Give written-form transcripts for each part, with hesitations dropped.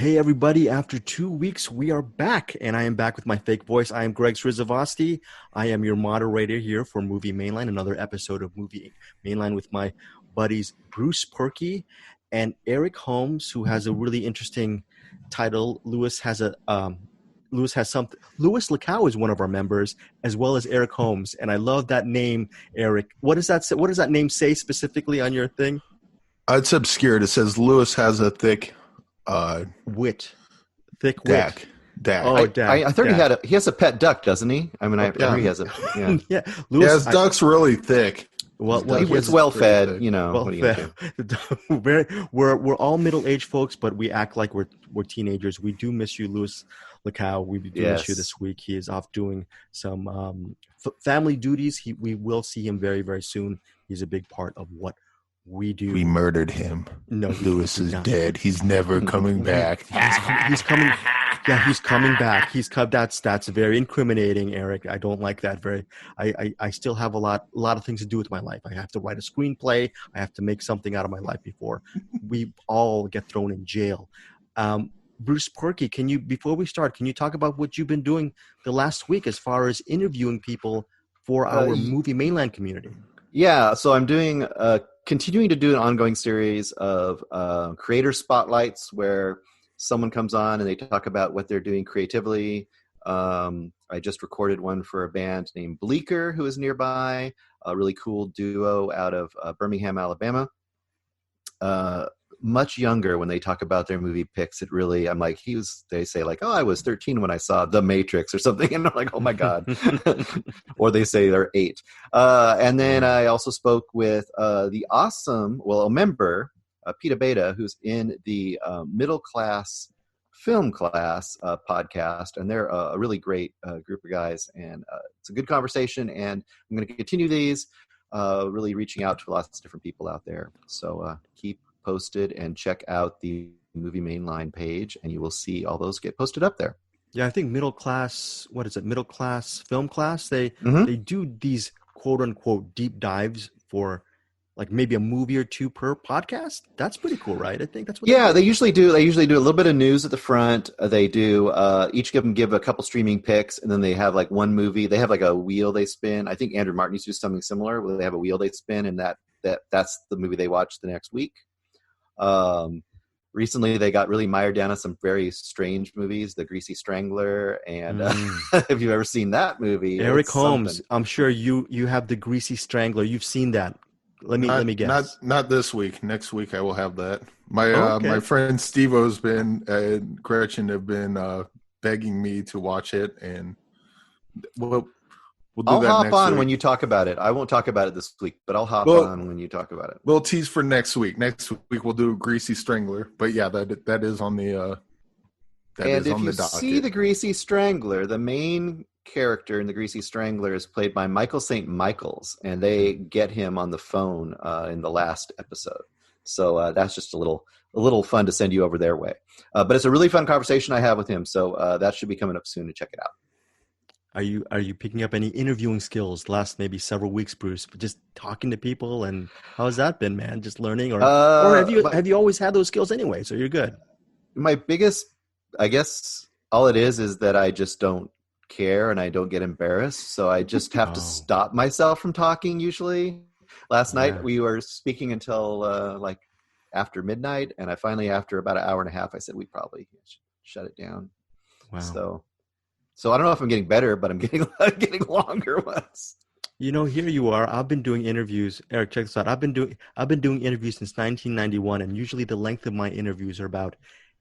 Hey everybody, after 2 weeks we are back, and I am back with my fake voice. I am Gregsrisavasdi. I am your moderator here for Movie Mainline, another episode of Movie Mainline with my buddies Purkey and Holmes, who has a really interesting title. Luis Lacau is one of our members, as well as Holmes, and I love that name, Eric. What does that name say specifically on your thing? It's obscured. It says Lewis has a thick wit. Thick wit. Dak. Oh, Dak. I thought he has a pet duck, doesn't he? I mean, I heard he has a yeah. Lewis, his duck's really thick. Well, it's well fed, you know. Well fed. We're all middle-aged folks, but we act like we're teenagers. We do miss you, Luis Lacau. We do miss you this week. He is off doing some family duties. We will see him very, very soon. He's a big part of what we do. We murdered him. No, Lewis is dead. He's never coming back. He's coming. Yeah, he's coming back. That's very incriminating, Eric. I don't like that. I still have a lot of things to do with my life. I have to write a screenplay. I have to make something out of my life before we all get thrown in jail. Brucepurkey, before we start, can you talk about what you've been doing the last week as far as interviewing people for our Movie Mainline community? Yeah, so I'm continuing to do an ongoing series of creator spotlights where someone comes on and they talk about what they're doing creatively. I just recorded one for a band named Bleecker, who is nearby, a really cool duo out of Birmingham, Alabama. Much younger when they talk about their movie picks. It really, I'm like, they say like, oh, I was 13 when I saw The Matrix or something. And I'm like, oh my God. Or they say they're 8. And then I also spoke with a member, Peter Beta, who's in the middle class film class podcast. And they're a really great group of guys. And it's a good conversation. And I'm going to continue these, really reaching out to lots of different people out there. So keep posted and check out the Movie Mainline page, and you will see all those get posted up there. Yeah, I think middle class film class, they do these quote unquote deep dives for like maybe a movie or two per podcast. That's pretty cool, right? I think that's what they usually do. They usually do a little bit of news at the front. They do each of them give a couple streaming picks, and then they have like one movie. They have like a wheel they spin. I think Andrew Martin used to do something similar where they have a wheel they spin, and that's the movie they watch the next week. Recently they got really mired down on some very strange movies, The Greasy Strangler, and have you ever seen that movie? Eric Holmes, I'm sure you have The Greasy Strangler. You've seen that. Let me guess. Not this week. Next week I will have that. My friend Steve-O's and Gretchen have been begging me to watch it, and we'll do I'll that hop next on week. when you talk about it. I won't talk about it this week, but I'll hop on when you talk about it. We'll tease for next week. Next week we'll do Greasy Strangler. But yeah, that is on the and if you see The Greasy Strangler, the main character in The Greasy Strangler is played by Michael St. Michaels, and they get him on the phone in the last episode. So that's just a little fun to send you over their way. But it's a really fun conversation I have with him, so that should be coming up soon to check it out. Are you picking up any interviewing skills the last maybe several weeks, Bruce? Just talking to people, and how has that been, man? Just learning, or have you always had those skills anyway? So you're good. My biggest, I guess, all it is that I just don't care and I don't get embarrassed. So I just have to stop myself from talking. Usually, last night we were speaking until like after midnight, and I finally, after about an hour and a half, I said we probably should shut it down. Wow. So I don't know if I'm getting better, but I'm getting longer ones. You know, here you are. I've been doing interviews. Eric, check this out. I've been doing interviews since 1991, and usually the length of my interviews are about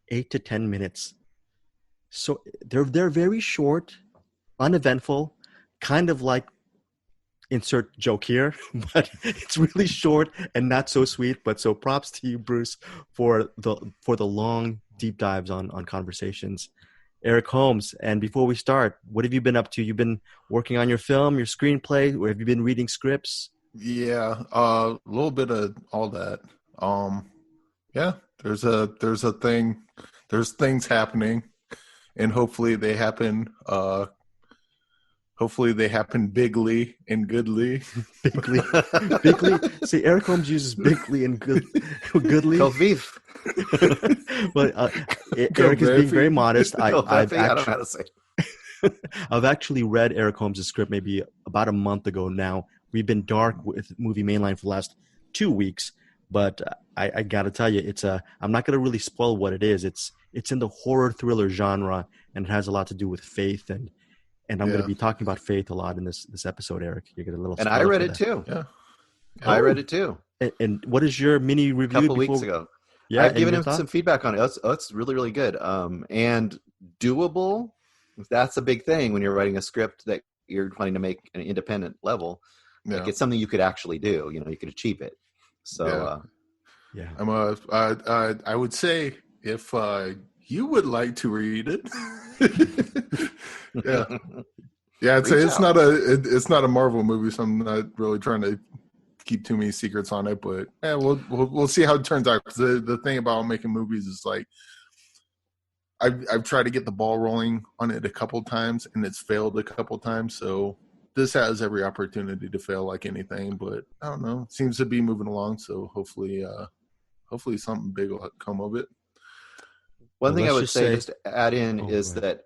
8 to 10 minutes. So they're very short, uneventful, kind of like insert joke here, but it's really short and not so sweet. But so props to you, Bruce, for the long deep dives on conversations. Eric Holmes, and before we start, what have you been up to? You've been working on your film, your screenplay, or have you been reading scripts? Yeah, a little bit of all that. Yeah, there's things happening, and hopefully they happen bigly and goodly. Bigly. See, Eric Holmes uses bigly and goodly. Quel vif. Well, Eric is being very modest. I don't know how to say. I've actually read Eric Holmes' script maybe about a month ago now. We've been dark with Movie Mainline for the last 2 weeks, but I got to tell you, I'm not going to really spoil what it is. It's in the horror thriller genre, and it has a lot to do with faith, and I'm going to be talking about faith a lot in this episode, Eric. You get a little. And I read it too. Yeah. I read it too. And what is your mini review? A couple weeks ago. Yeah, I've given him some feedback on it. It's really, really good. And doable. That's a big thing when you're writing a script that you're trying to make an independent level. Yeah. Like it's something you could actually do. You could achieve it. So, I would say if you would like to read it, it's not a Marvel movie, so I'm not really trying to keep too many secrets on it. But we'll see how it turns out. 'Cause the thing about making movies is like, I've tried to get the ball rolling on it a couple times, and it's failed a couple times. So this has every opportunity to fail, like anything. But I don't know. It seems to be moving along. So hopefully something big will come of it. One thing I would say, just to add in, is that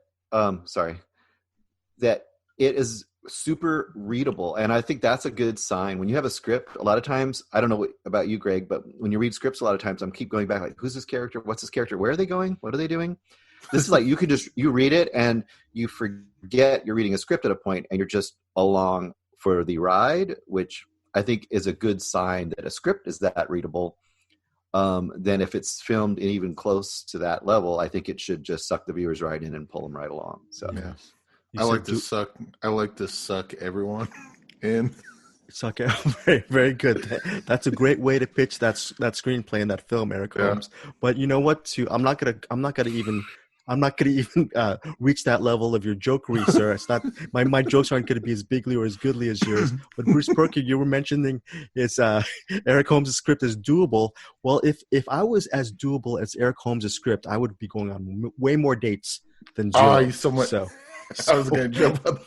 that it is super readable, and I think that's a good sign. When you have a script, a lot of times, I don't know about you, Greg, but when you read scripts, a lot of times I'm keep going back, like, who's this character? What's this character? Where are they going? What are they doing? This is like you read it and you forget you're reading a script at a point, and you're just along for the ride, which I think is a good sign that a script is that readable. Then if it's filmed even close to that level, I think it should just suck the viewers right in and pull them right along. So I like to suck everyone in. Suck out. Very, very good. That's a great way to pitch that screenplay in that film, Eric Holmes. But you know what? I'm not gonna even reach that level of your jokery, sir. It's not my jokes aren't going to be as bigly or as goodly as yours. But Bruce Purkey, you were mentioning is Eric Holmes' script is doable. Well, if I was as doable as Eric Holmes' script, I would be going on way more dates than zero. I was going to jump up.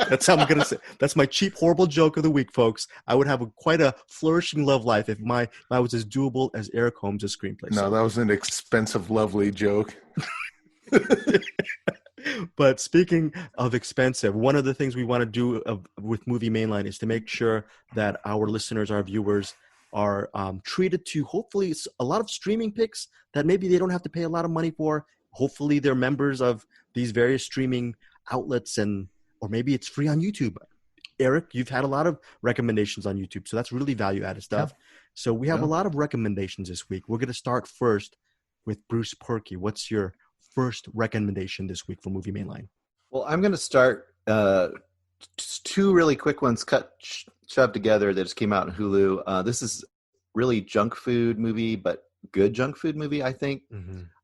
That's how I'm going to say. That's my cheap, horrible joke of the week, folks. I would have quite a flourishing love life if I was as doable as Eric Holmes' screenplay. No, that was an expensive, lovely joke. But speaking of expensive, one of the things we want to do with Movie Mainline is to make sure that our listeners, our viewers, are treated to hopefully a lot of streaming picks that maybe they don't have to pay a lot of money for. Hopefully they're members of these various streaming outlets, or maybe it's free on YouTube. Eric, you've had a lot of recommendations on YouTube, so that's really value-added stuff. Yeah. So we have a lot of recommendations this week. We're going to start first with Bruce Purkey. What's your first recommendation this week for Movie Mainline? Well, I'm going to start just two really quick ones shoved together that just came out on Hulu. This is really junk food movie, but good junk food movie, I think,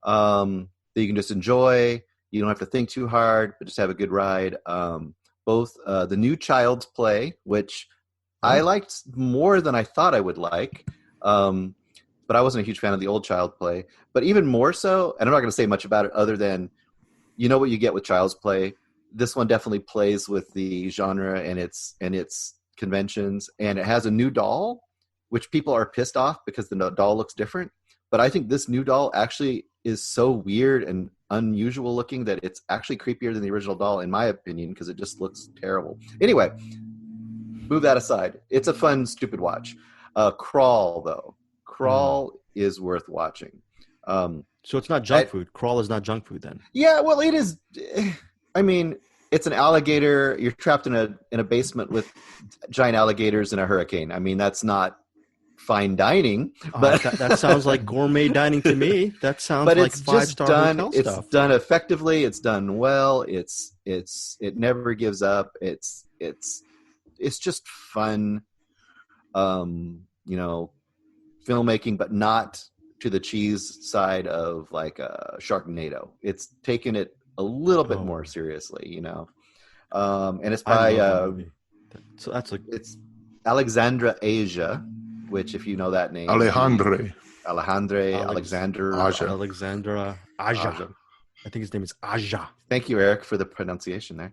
that you can just enjoy. You don't have to think too hard, but just have a good ride. Both the new Child's Play, which I liked more than I thought I would like, but I wasn't a huge fan of the old Child's Play. But even more so, and I'm not going to say much about it other than, you know what you get with Child's Play. This one definitely plays with the genre and its conventions, and it has a new doll, which people are pissed off because the doll looks different. But I think this new doll actually is so weird and unusual looking that it's actually creepier than the original doll, in my opinion, because it just looks terrible. Anyway, move that aside. It's a fun, stupid watch. Crawl, though. Crawl is worth watching. So it's not junk food. Crawl is not junk food then? Yeah, well, it is. I mean, it's an alligator. You're trapped in a basement with giant alligators in a hurricane. I mean, that's not fine dining, but that sounds like gourmet dining to me. That sounds like 5-star hotel stuff. It's done effectively. It's done well. It never gives up. It's just fun, filmmaking, but not to the cheese side of like a Sharknado. It's taken it a little bit more seriously, and it's by it's Alexandra Asia, which, if you know that name, Alexandra Aja. I think his name is Aja. Thank you, Eric, for the pronunciation there.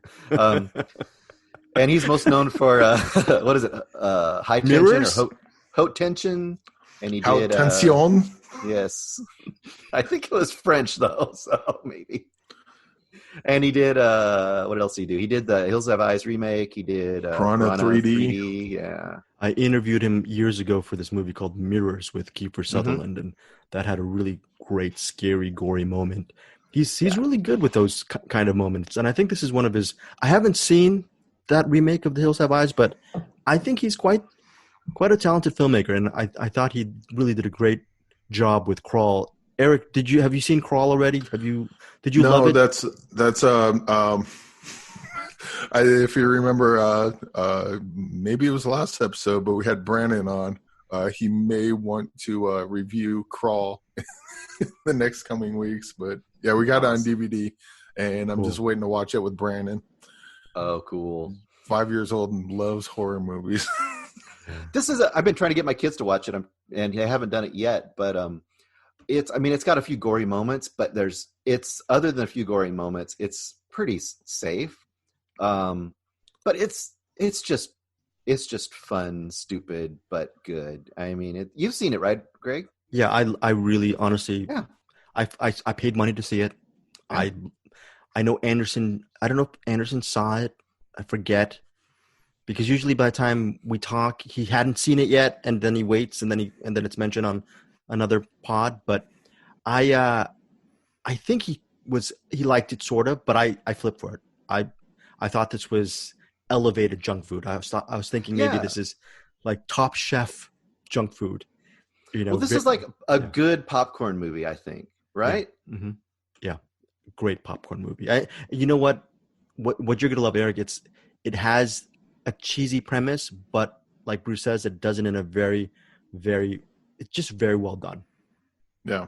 And he's most known for what is it? High Tension or Haute Tension, and he did Tension. Yes. I think it was French though, so maybe. And he did what else did he do? He did the Hills Have Eyes remake. He did Piranha 3D. 3D. Yeah. I interviewed him years ago for this movie called Mirrors with Kiefer Sutherland, and that had a really great, scary, gory moment. He's really good with those kind of moments, and I think this is one of his. I haven't seen that remake of The Hills Have Eyes, but I think he's quite a talented filmmaker, and I thought he really did a great job with Crawl. Eric, have you seen Crawl already? Did you love it? No, that's if you remember, maybe it was the last episode, but we had Brandon on. He may want to review Crawl the next coming weeks, but yeah, we got it on DVD, and I'm just waiting to watch it with Brandon. Oh, cool. 5 years old and loves horror movies. I've been trying to get my kids to watch it, and I haven't done it yet, but it's got a few gory moments, but it's other than a few gory moments, it's pretty safe. But it's just fun, stupid, but good. I mean, you've seen it, right, Greg? Yeah, I really honestly, I paid money to see it. Yeah. I know Anderson. I don't know if Anderson saw it. I forget, because usually by the time we talk, he hadn't seen it yet, and then he waits, and then it's mentioned on another pod. But I think he liked it sort of, but I flipped for it. I thought this was elevated junk food. I was thinking maybe this is like Top Chef junk food. Well, this is like a good popcorn movie, I think, right? Yeah. Mm-hmm. Yeah. Great popcorn movie. You know what you're gonna love, Eric? It has a cheesy premise, but like Bruce says, it does it in a very, very, it's just very well done. Yeah.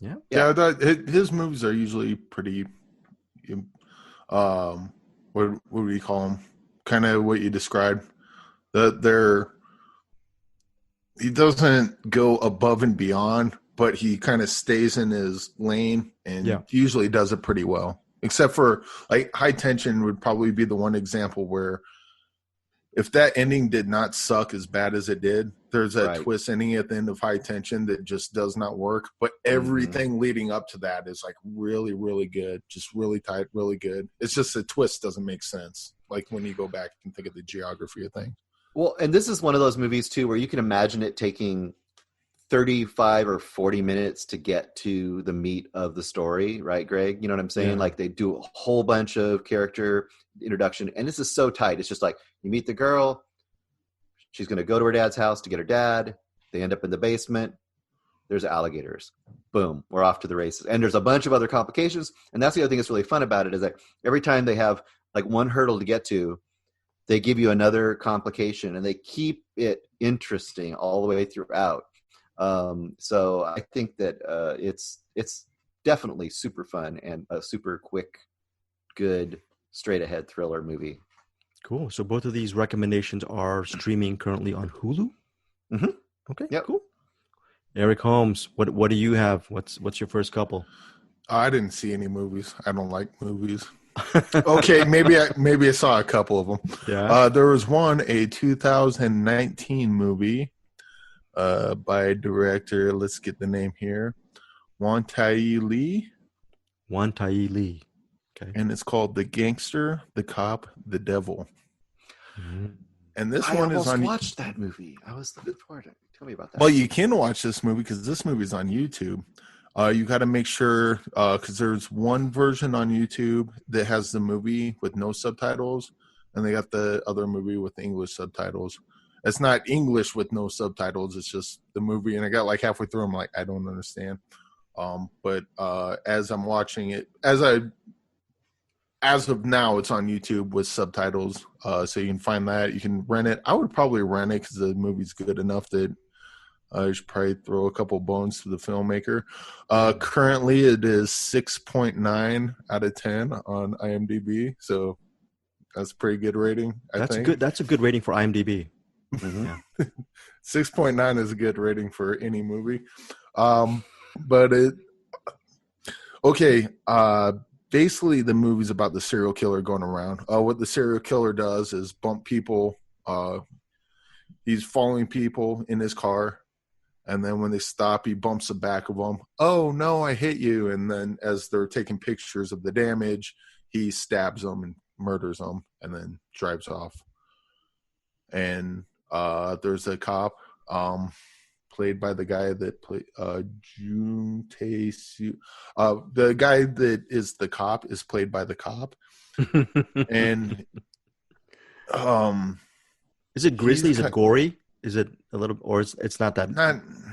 Yeah. His movies are usually pretty. What do you call them? Kind of what you described. He doesn't go above and beyond, but he kind of stays in his lane and usually does it pretty well. Except for like High Tension would probably be the one example where if that ending did not suck as bad as it did, there's a twist ending at the end of High Tension that just does not work. But everything leading up to that is like really, really good. Just really tight, really good. It's just the twist doesn't make sense. Like when you go back and think of the geography of things. Well, and this is one of those movies too, where you can imagine it taking 35 or 40 minutes to get to the meat of the story, right, Greg? You know what I'm saying? Yeah. Like they do a whole bunch of character introduction, and this is so tight. It's just like you meet the girl, she's going to go to her dad's house to get her dad. They end up in the basement. There's alligators. Boom, we're off to the races. And there's a bunch of other complications, and that's the other thing that's really fun about it is that every time they have like one hurdle to get to, they give you another complication, and they keep it interesting all the way throughout. So I think that it's definitely super fun and a super quick, good, straight ahead thriller movie. Cool. So both of these recommendations are streaming currently on Hulu. Mm-hmm. Okay. Yep. Cool. Eric Holmes, what do you have? What's your first couple? I didn't see any movies. I don't like movies. Okay, maybe I saw a couple of them. Yeah. There was a 2019 movie by a director. Let's get the name here. Wantai Lee. Okay. And it's called The Gangster, the Cop, the Devil. Mm-hmm. And this one is on. I watched that movie. I was looking forward to it. Tell me about that. Well, you can watch this movie because this movie is on YouTube. You got to make sure because there's one version on YouTube that has the movie with no subtitles, and they got the other movie with English subtitles. It's not English with no subtitles. It's just the movie, and I got like halfway through. I'm like, I don't understand. But as I'm watching it, as of now, it's on YouTube with subtitles, so you can find that. You can rent it. I would probably rent it because the movie's good enough that you should probably throw a couple bones to the filmmaker. Currently, it is 6.9 out of 10 on IMDb, so that's a pretty good rating. I think that's a good rating for IMDb. Mm-hmm. Yeah. 6.9 is a good rating for any movie. But basically the movie's about the serial killer going around. What the serial killer does is bump people. He's following people in his car, And then when they stop, he bumps the back of them. Oh, no, I hit you. And then as they're taking pictures of the damage, he stabs them and murders them and then drives off. And there's a cop played by the guy that played Jun Tae-soo. The guy that is the cop is played by the cop. And is it grisly? Is it gory? Is it a little, or it's not that?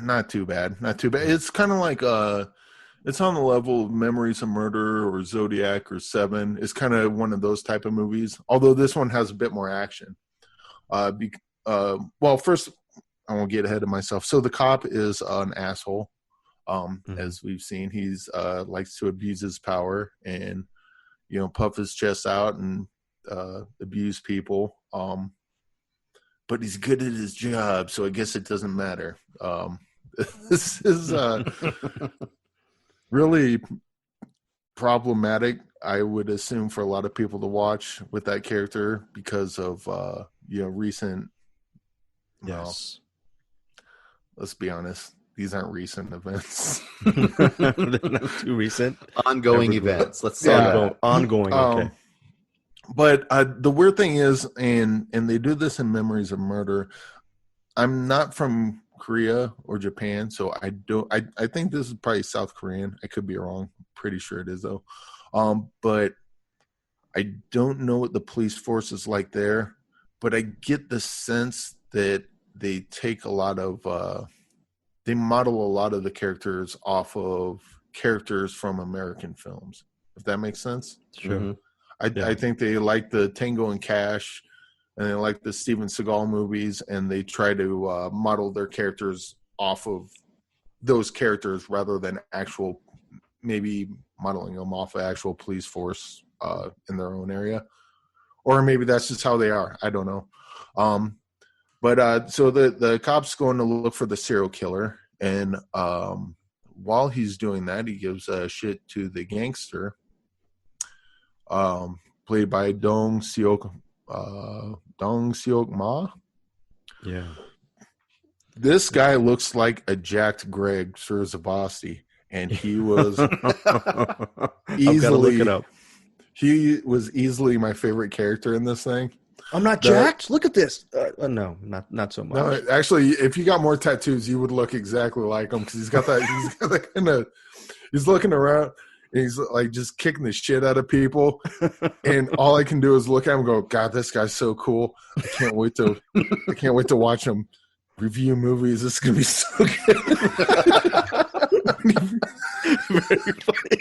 Not too bad. Not too bad. It's kind of like it's on the level of Memories of Murder or Zodiac or Seven. It's kind of one of those type of movies. Although this one has a bit more action. Well, first I won't get ahead of myself. So the cop is an asshole. As we've seen, he's likes to abuse his power and puff his chest out and abuse people. But he's good at his job, so I guess it doesn't matter. This is really problematic, I would assume, for a lot of people to watch with that character because of recent. Yes. Let's be honest; these aren't recent events. They're not too recent. Ongoing events. Let's say that. Ongoing. Okay. But the weird thing is, and they do this in Memories of Murder. I'm not from Korea or Japan, so I don't. I think this is probably South Korean. I could be wrong. Pretty sure it is though. But I don't know what the police force is like there. But I get the sense that they take a lot of. They model a lot of the characters off of characters from American films. If that makes sense. Sure. Mm-hmm. I think they like the Tango and Cash, and they like the Steven Seagal movies, and they try to model their characters off of those characters rather than maybe modeling them off of actual police force in their own area. Or maybe that's just how they are. I don't know. So the cop's going to look for the serial killer, and while he's doing that, he gives shit to the gangster. Played by Dong Seok Ma. Yeah. This guy looks like a jacked Greg Srisavasdi, and he was easily look it up. He was easily my favorite character in this thing. I'm not jacked. Look at this. No, not so much. No, actually, if you got more tattoos, you would look exactly like him because he's got that. He's got that kind of. He's looking around. And he's like just kicking the shit out of people, and all I can do is look at him and go, "God, this guy's so cool! I can't wait to watch him review movies. This is gonna be so good." Very funny.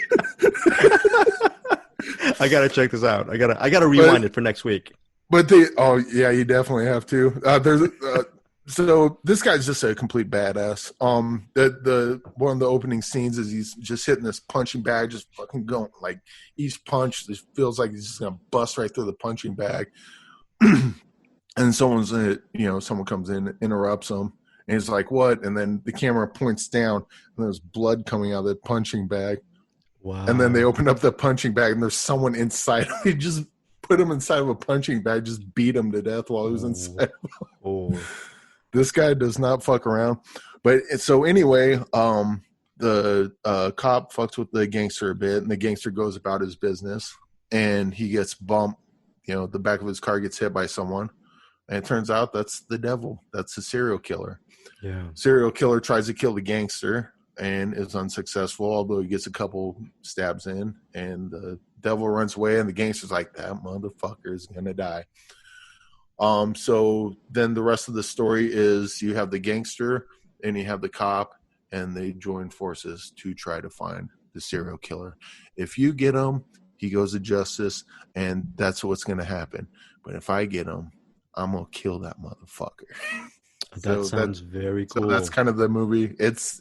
I gotta check this out. I gotta rewind it for next week. But you definitely have to. So this guy's just a complete badass. The one of the opening scenes is he's just hitting this punching bag, just fucking going like each punch just feels like he's just gonna bust right through the punching bag. And someone comes in, interrupts him, and he's like, "What?" And then the camera points down, and there's blood coming out of the punching bag. Wow! And then they open up the punching bag, and there's someone inside. He just put him inside of a punching bag, just beat him to death while he was inside. This guy does not fuck around. But so anyway, the cop fucks with the gangster a bit, and the gangster goes about his business, and he gets bumped. The back of his car gets hit by someone, and it turns out that's the devil. That's a serial killer. Yeah. Serial killer tries to kill the gangster and is unsuccessful, although he gets a couple stabs in, and the devil runs away, and the gangster's like, "That motherfucker is gonna die." So then the rest of the story is you have the gangster and you have the cop, and they join forces to try to find the serial killer. If you get him, he goes to justice, and that's what's going to happen. But if I get him, I'm going to kill that motherfucker. That sounds very cool. So that's kind of the movie. It's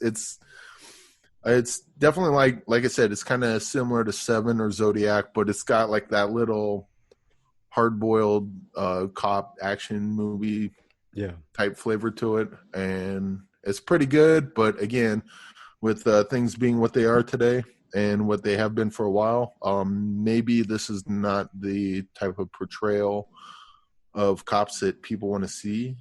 definitely like I said, it's kind of similar to Seven or Zodiac, but it's got like that little hard-boiled cop action movie type flavor to it, and it's pretty good. But again, with things being what they are today and what they have been for a while, maybe this is not the type of portrayal of cops that people want to see.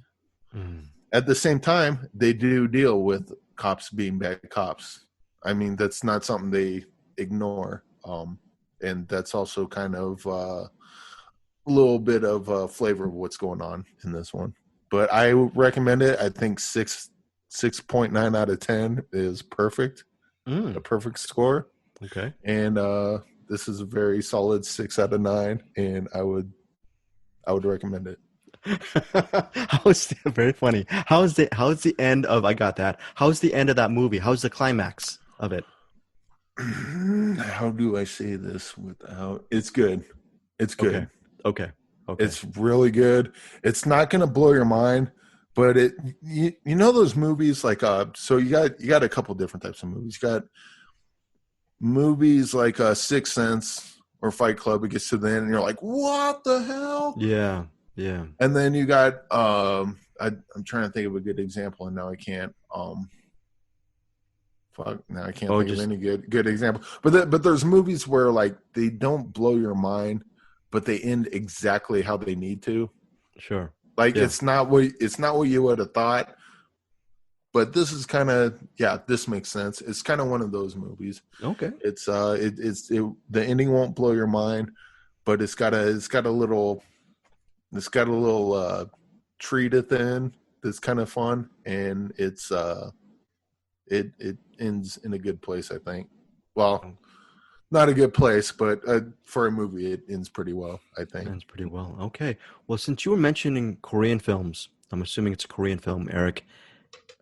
at the same time, they do deal with cops being bad cops. I mean, that's not something they ignore. And that's also kind of a little bit of a flavor of what's going on in this one. But I recommend it. I think 6.9 out of 10 is perfect. A perfect score. Okay. And this is a very solid 6 out of 9, and I would recommend it. Very funny. How's the end of I got that? How's the end of that movie? How's the climax of it? How do I say this without? It's good. It's good. Okay. It's really good. It's not gonna blow your mind, but you know those movies like so you got a couple different types of movies. You got movies like Sixth Sense or Fight Club. It gets to the end and you're like, what the hell? Yeah. And then you got I'm trying to think of a good example, and now I can't. Now I can't think of any good example. But there's movies where like they don't blow your mind, but they end exactly how they need to. Sure. Like it's not what you would have thought. But this is kind of this makes sense. It's kind of one of those movies. Okay. It's the ending won't blow your mind, but it's got a little treat at the end that's kind of fun, and it ends in a good place, I think. Well, not a good place, but for a movie, it ends pretty well, I think. Ends pretty well. Okay. Well, since you were mentioning Korean films, I'm assuming it's a Korean film, Eric.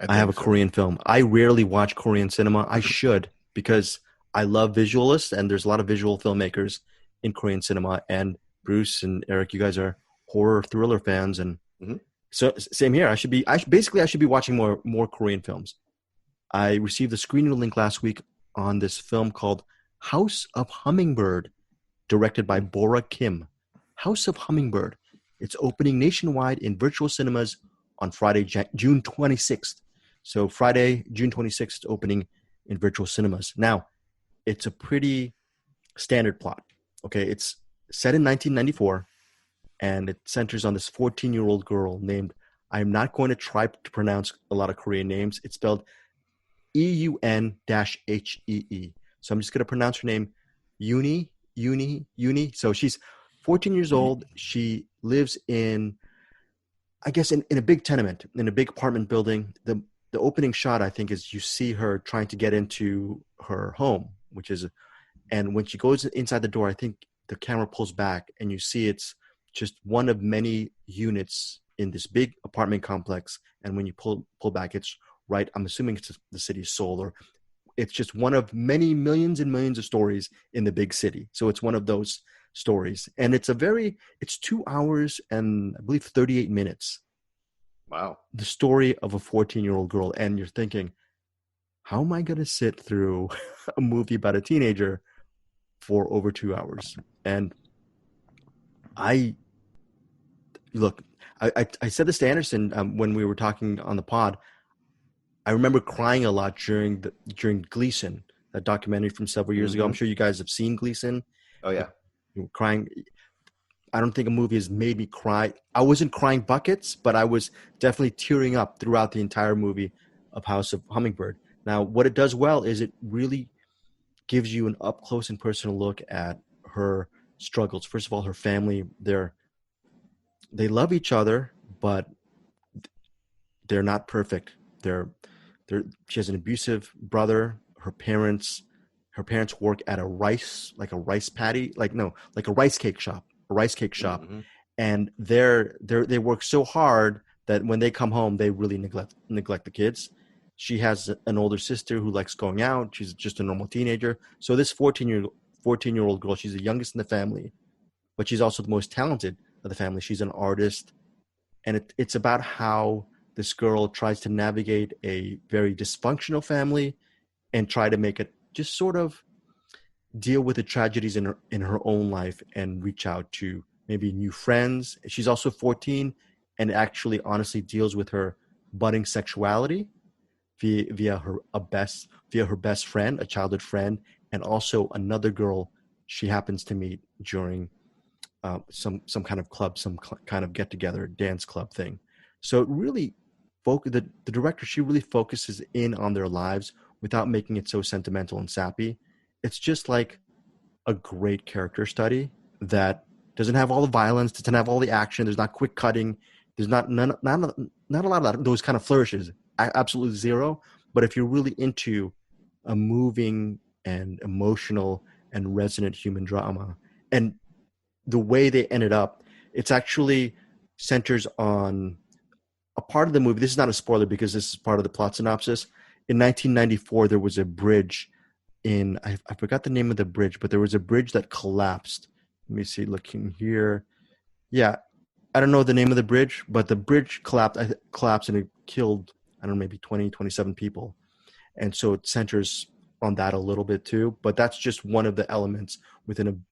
I have a Korean film. I rarely watch Korean cinema. I should, because I love visualists, and there's a lot of visual filmmakers in Korean cinema. And Bruce and Eric, you guys are horror thriller fans, and so same here. I should be watching more Korean films. I received the screening link last week on this film called House of Hummingbird, directed by Bora Kim. House of Hummingbird. It's opening nationwide in virtual cinemas on Friday, June 26th. So Friday, June 26th, it's opening in virtual cinemas. Now, it's a pretty standard plot. Okay, it's set in 1994, and it centers on this 14-year-old girl named, I'm not going to try to pronounce a lot of Korean names. It's spelled Eun-Hee. So I'm just going to pronounce her name Uni. So she's 14 years old. She lives in, I guess, in a big tenement, in a big apartment building. The opening shot, I think, is you see her trying to get into her home, and when she goes inside the door, I think the camera pulls back and you see it's just one of many units in this big apartment complex. And when you pull back, it's right. I'm assuming it's the city of Seoul, or it's just one of many millions and millions of stories in the big city. So it's one of those stories. And it's 2 hours and I believe 38 minutes. Wow. The story of a 14-year-old girl. And you're thinking, how am I going to sit through a movie about a teenager for over 2 hours? And I said this to Anderson when we were talking on the pod. I remember crying a lot during Gleason, that documentary from several years ago. I'm sure you guys have seen Gleason. Oh yeah. Crying. I don't think a movie has made me cry. I wasn't crying buckets, but I was definitely tearing up throughout the entire movie of House of Hummingbird. Now, what it does well is it really gives you an up close and personal look at her struggles. First of all, her family, they love each other, but they're not perfect. She has an abusive brother. Her parents work at a rice cake shop. And they work so hard that when they come home, they really neglect the kids. She has an older sister who likes going out. She's just a normal teenager. So this 14-year-old girl, she's the youngest in the family, but she's also the most talented of the family. She's an artist, and it's about how this girl tries to navigate a very dysfunctional family and try to make it just sort of deal with the tragedies in her own life and reach out to maybe new friends. She's also 14 and actually honestly deals with her budding sexuality via her best friend, a childhood friend, and also another girl she happens to meet during some kind of club, some kind of get together, dance club thing. So it really the director, she really focuses in on their lives without making it so sentimental and sappy. It's just like a great character study that doesn't have all the violence, doesn't have all the action. There's not quick cutting. There's not a lot of those kind of flourishes. Absolutely zero. But if you're really into a moving and emotional and resonant human drama, and the way they ended up, it's actually centers on a part of the movie. This is not a spoiler because this is part of the plot synopsis. In 1994, there was a bridge I forgot the name of the bridge, but there was a bridge that collapsed. Let me see, looking here. Yeah, I don't know the name of the bridge, but the bridge collapsed and it killed, I don't know, maybe 27 people. And so it centers on that a little bit too, but that's just one of the elements within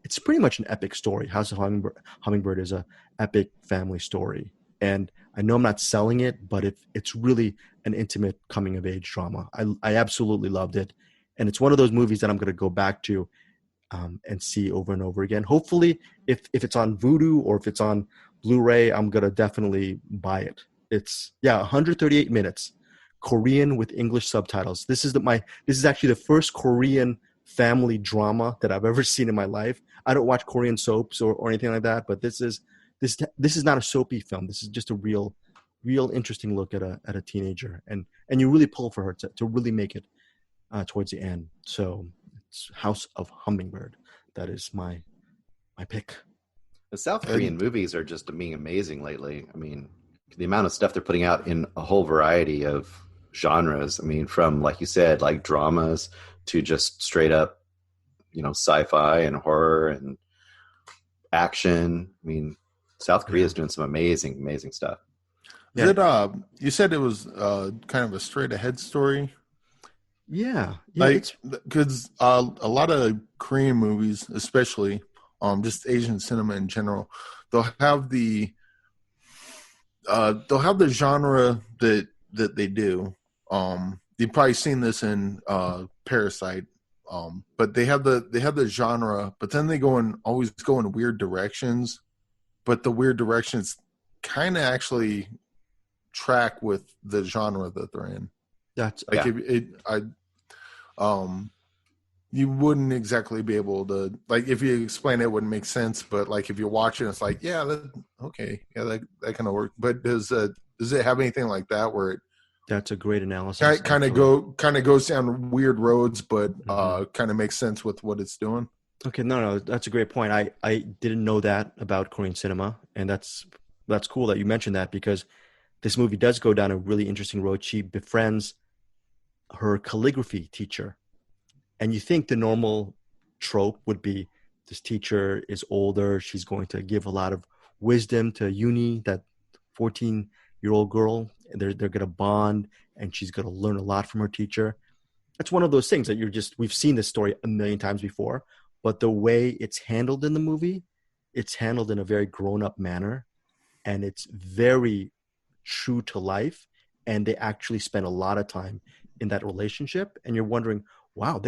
it's pretty much an epic story. House of Hummingbird is a epic family story. And I know I'm not selling it, but it's really an intimate coming of age drama. I absolutely loved it. And it's one of those movies that I'm going to go back to and see over and over again. Hopefully, if it's on Vudu or if it's on Blu-ray, I'm going to definitely buy it. It's 138 minutes, Korean with English subtitles. This is actually the first Korean family drama that I've ever seen in my life. I don't watch Korean soaps or anything like that, but this is not a soapy film. This is just a real interesting look at a teenager, and you really pull for her to really make it towards the end. So it's House of Hummingbird. That is my pick. The South Korean movies are just being amazing lately. I mean, the amount of stuff they're putting out in a whole variety of genres. I mean, from, like you said, like dramas to just straight up, sci-fi and horror and action. I mean, South Korea is doing some amazing, amazing stuff. Yeah. You said it was kind of a straight ahead story. Yeah, because a lot of Korean movies, especially just Asian cinema in general, they'll have the genre that they do. You've probably seen this in Parasite, but they have the genre, but then they always go in weird directions, but the weird directions kind of actually track with the genre that they're in. That's like you wouldn't exactly be able to, like, if you explain it, wouldn't make sense, but like if you watch it, it's like, that kind of works. But does it have anything like that where that's a great analysis. Kind of goes down weird roads, but kind of makes sense with what it's doing? Okay, no, that's a great point. I didn't know that about Korean cinema, and that's cool that you mentioned that, because this movie does go down a really interesting road. She befriends her calligraphy teacher, and you think the normal trope would be this teacher is older, she's going to give a lot of wisdom to Uni, that 14-year-old girl, and they're going to bond, and she's going to learn a lot from her teacher. That's one of those things that we've seen this story a million times before, but the way it's handled in the movie, it's handled in a very grown-up manner, and it's very true to life, and they actually spend a lot of time in that relationship, and you're wondering, wow,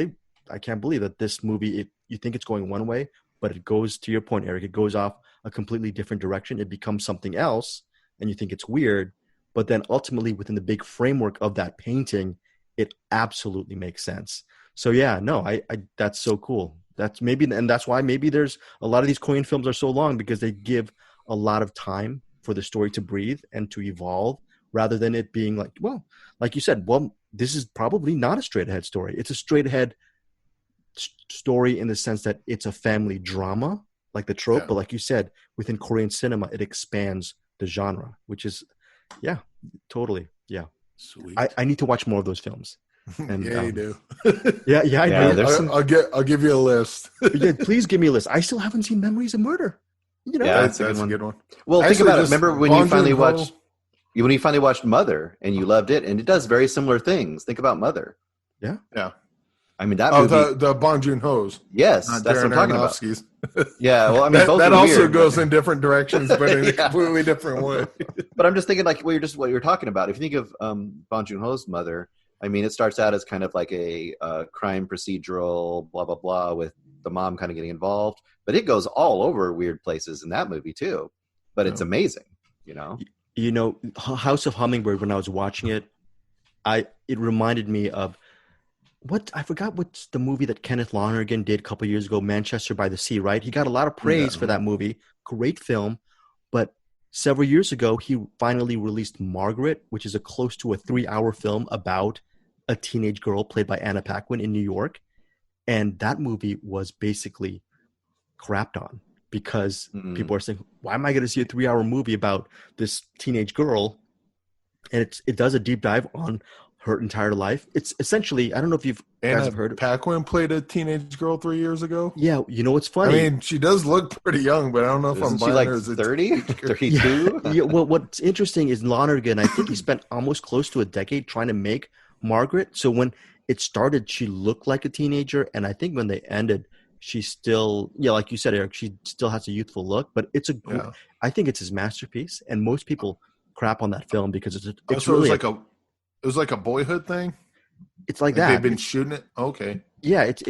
I can't believe that this movie, you think it's going one way, but it goes, to your point, Eric, it goes off a completely different direction. It becomes something else, and you think it's weird, but then ultimately within the big framework of that painting, it absolutely makes sense. So I that's so cool. That's why maybe there's a lot of these Korean films are so long, because they give a lot of time for the story to breathe and to evolve, rather than it being like, well, like you said, this is probably not a straight ahead story. It's a straight ahead story in the sense that it's a family drama, like the trope. Yeah. But like you said, within Korean cinema, it expands the genre, which is, totally. Yeah. Sweet. I need to watch more of those films. And, you do. I do. I'll give you a list. Please give me a list. I still haven't seen Memories of Murder. That's a good one. Well, think about it. Remember when you finally watched Mother and you loved it, and it does very similar things. Think about Mother. Yeah. I mean, that movie, the Bong Joon-ho's. Yes, that's what I'm talking about. Yeah, well, I mean, both that also weird, goes in different directions, but in a completely different way. But I'm just thinking, like, what you're talking about. If you think of Bong Joon-ho's Mother, I mean, it starts out as kind of like a crime procedural, blah blah blah, with the mom kind of getting involved, but it goes all over weird places in that movie too. But it's amazing, You know, House of Hummingbird, when I was watching it, it reminded me of I forgot what's the movie that Kenneth Lonergan did a couple years ago, Manchester by the Sea, right? He got a lot of praise for No. that movie. Great film. But several years ago, he finally released Margaret, which is close to a 3-hour film about a teenage girl played by Anna Paquin in New York. And that movie was basically crapped on because people are saying, why am I going to see a 3-hour movie about this teenage girl? And it does a deep dive on her entire life. It's essentially, I don't know if guys have heard of Paquin played a teenage girl 3 years ago. Yeah, you know what's funny? I mean, she does look pretty young, but I don't know if I'm Isn't she buying like her as a 30, 32? Yeah, well, what's interesting is Lonergan, I think he spent almost close to a decade trying to make Margaret. So when it started, she looked like a teenager. And I think when they ended, she still, like you said, Eric, she still has a youthful look. But I think it's his masterpiece. And most people crap on that film because it's really it was like a Boyhood thing. It's like that. They've been shooting it. Okay. Yeah, it's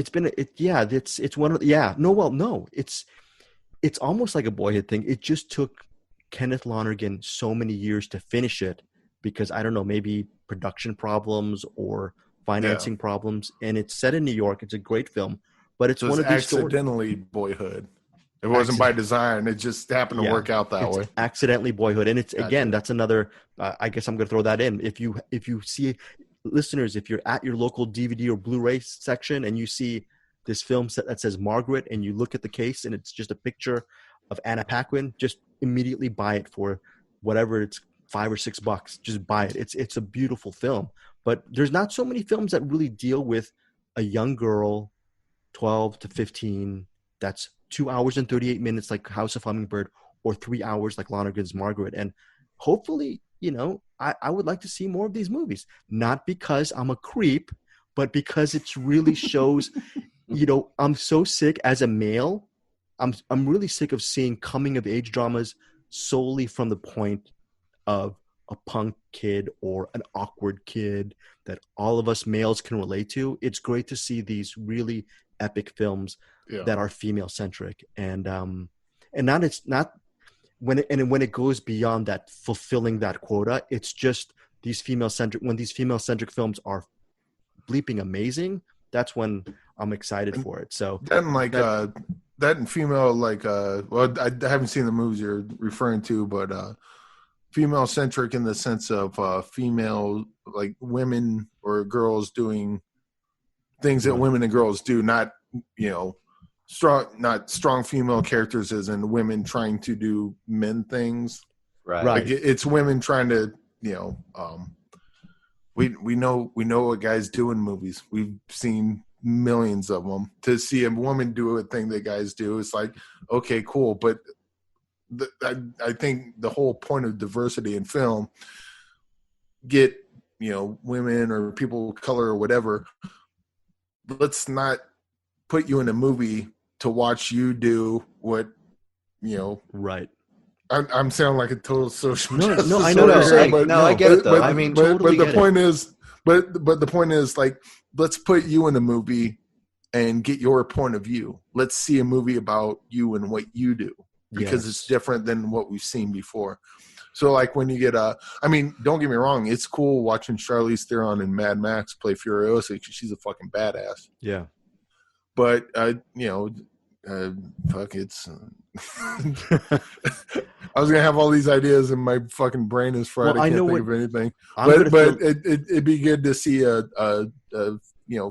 one of it's almost like a Boyhood thing. It just took Kenneth Lonergan so many years to finish it because I don't know, maybe production problems or financing problems. And it's set in New York. It's a great film, but it's one of these accidentally Boyhood. It wasn't by design. It just happened to work out that way. Accidentally Boyhood. And it's again, that's another, I guess I'm going to throw that in. If you see, listeners, if you're at your local DVD or Blu-ray section and you see this film that says Margaret and you look at the case and it's just a picture of Anna Paquin, just immediately buy it for whatever, it's $5 or $6. Just buy it. It's a beautiful film. But there's not so many films that really deal with a young girl, 12 to 15, that's 2 hours and 38 minutes like House of Hummingbird, or 3 hours like Lonergan's Margaret. And hopefully, I would like to see more of these movies, not because I'm a creep, but because it really shows, I'm so sick as a male. I'm really sick of seeing coming of age dramas solely from the point of a punk kid or an awkward kid that all of us males can relate to. It's great to see these really epic films that are female centric, and when it goes beyond that, fulfilling that quota, it's just these female centric. When these female centric films are bleeping amazing, that's when I'm excited for it. So then that and female well, I haven't seen the movies you're referring to, but female centric in the sense of female, like women or girls doing things that women and girls do, not strong female characters as in women trying to do men things. Right. Like it's women trying to, we know what guys do in movies. We've seen millions of them. To see a woman do a thing that guys do, it's like, okay, cool. But I think the whole point of diversity in film, get, women or people of color or whatever, let's not put you in a movie to watch you do what, right. I'm sounding like a total social justice. No, I know what you're saying. I get it though. Totally the point is, but the point is, like, let's put you in a movie and get your point of view. Let's see a movie about you and what you do, because it's different than what we've seen before. So like when you get don't get me wrong, it's cool watching Charlize Theron and Mad Max play Furiosa because she's a fucking badass. Yeah. But fuck, it's I was gonna have all these ideas and my fucking brain is fried. I can't think of anything. But it'd be good to see a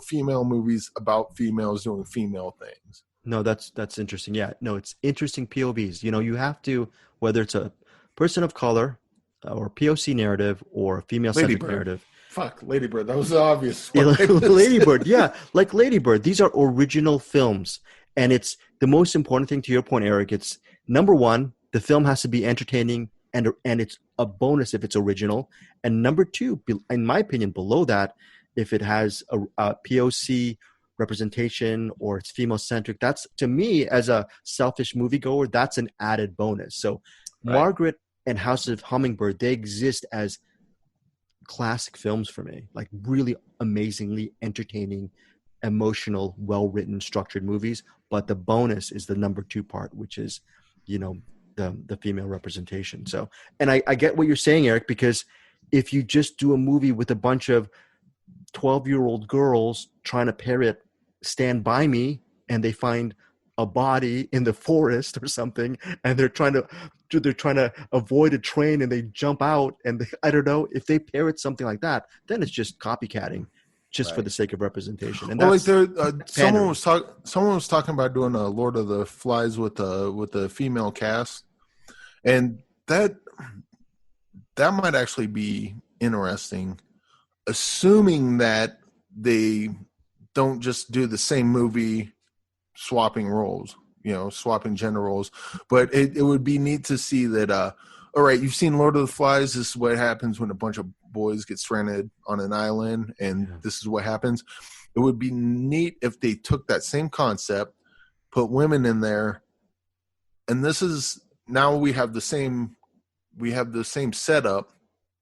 female movies about females doing female things. No, that's interesting. Yeah, no, it's interesting POVs. You have to, whether it's a person of color or POC narrative or a female-centric narrative. Fuck, Lady Bird. That was obvious. Lady Bird, yeah. Like Lady Bird, these are original films. And it's the most important thing, to your point, Eric. It's number one, the film has to be entertaining, and it's a bonus if it's original. And number two, in my opinion, below that, if it has a POC representation or it's female-centric, that's, to me, as a selfish moviegoer, that's an added bonus. So Margaret and House of Hummingbird, they exist as classic films for me, like really amazingly entertaining, emotional, well-written, structured movies. But the bonus is the number two part, which is, the female representation. So, and I get what you're saying, Eric, because if you just do a movie with a bunch of 12-year-old girls trying to parrot Stand By Me, and they find a body in the forest or something, and they're trying to avoid a train, and they jump out, and I don't know, if they parrot something like that, then it's just copycatting, just for the sake of representation. And well, someone was talking about doing a Lord of the Flies with a female cast, and that might actually be interesting, assuming that they don't just do the same movie swapping roles, swapping gender roles. But it would be neat to see that, all right, you've seen Lord of the Flies. This is what happens when a bunch of boys get stranded on an island, and this is what happens. It would be neat if they took that same concept, put women in there, and this is, now we have the same setup,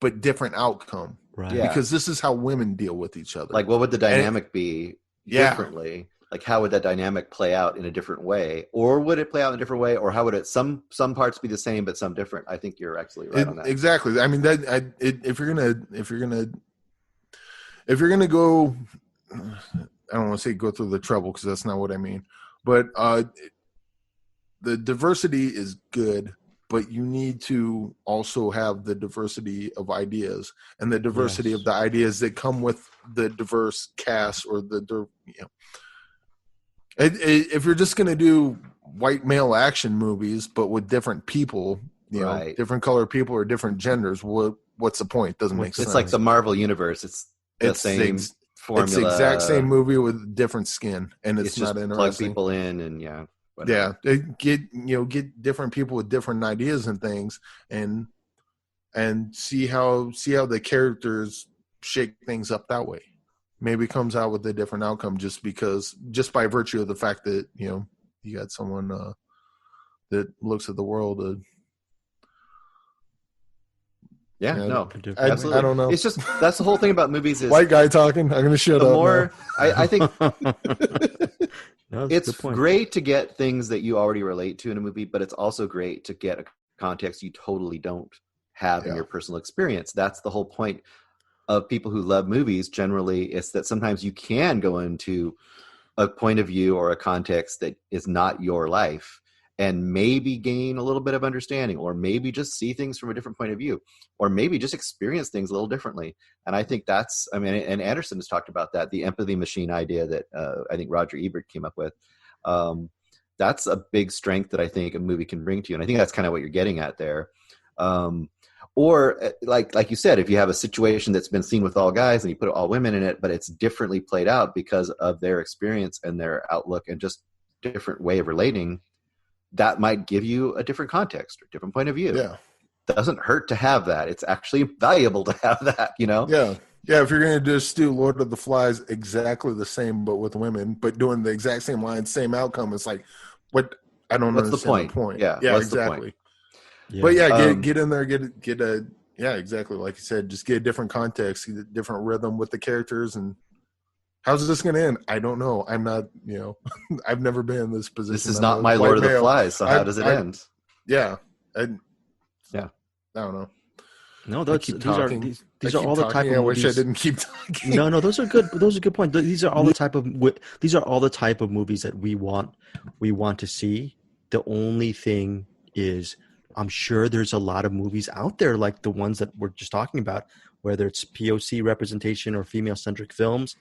but different outcome. Right. Yeah. Because this is how women deal with each other. Like, what would the dynamic be differently? Like, how would that dynamic play out in a different way? Or would it play out in a different way? Or how would it, some parts be the same, but some different? I think you're absolutely right on that. Exactly. I mean, if you're gonna go, I don't want to say go through the trouble, because that's not what I mean. But the diversity is good, but you need to also have the diversity of ideas and the diversity of the ideas that come with the diverse cast, or if you're just going to do white male action movies, but with different people, different color people or different genders, what's the point? Doesn't make sense. It's like the Marvel universe. It's the same formula. It's the exact same movie with different skin, and it's not interesting. Plug people in and whatever. Get different people with different ideas and things, and see how the characters shake things up that way. Maybe comes out with a different outcome just by virtue of the fact that you got someone that looks at the world. Absolutely. I don't know. It's just, that's the whole thing about movies is white guy talking. I'm going to shut up. More, I think No, it's great to get things that you already relate to in a movie, but it's also great to get a context you totally don't have in your personal experience. That's the whole point of people who love movies. Generally, is that sometimes you can go into a point of view or a context that is not your life, and maybe gain a little bit of understanding, or maybe just see things from a different point of view, or maybe just experience things a little differently. And I think that's, and Anderson has talked about that, the empathy machine idea that I think Roger Ebert came up with. That's a big strength that I think a movie can bring to you. And I think that's kind of what you're getting at there. Or like you said, if you have a situation that's been seen with all guys and you put all women in it, but it's differently played out because of their experience and their outlook and just different way of relating, that might give you a different context or different point of view. Yeah. Doesn't hurt to have that. It's actually valuable to have that, Yeah. Yeah, if you're going to just do Lord of the Flies exactly the same, but with women, but doing the exact same lines, same outcome, it's like, what? I don't know. What's the point? Yeah, exactly. Yeah. But get in there, get a, exactly. Like you said, just get a different context, get a different rhythm with the characters. And how's this going to end? I don't know. I'm not, I've never been in this position. This is not my Lord of the Flies. So how does it end? Yeah. I don't know. No, these are all the type of movies. I wish I didn't keep talking. No, those are good. Those are good points. These are all the type of movies that we want to see. The only thing is, I'm sure there's a lot of movies out there like the ones that we're just talking about, whether it's POC representation or female-centric films,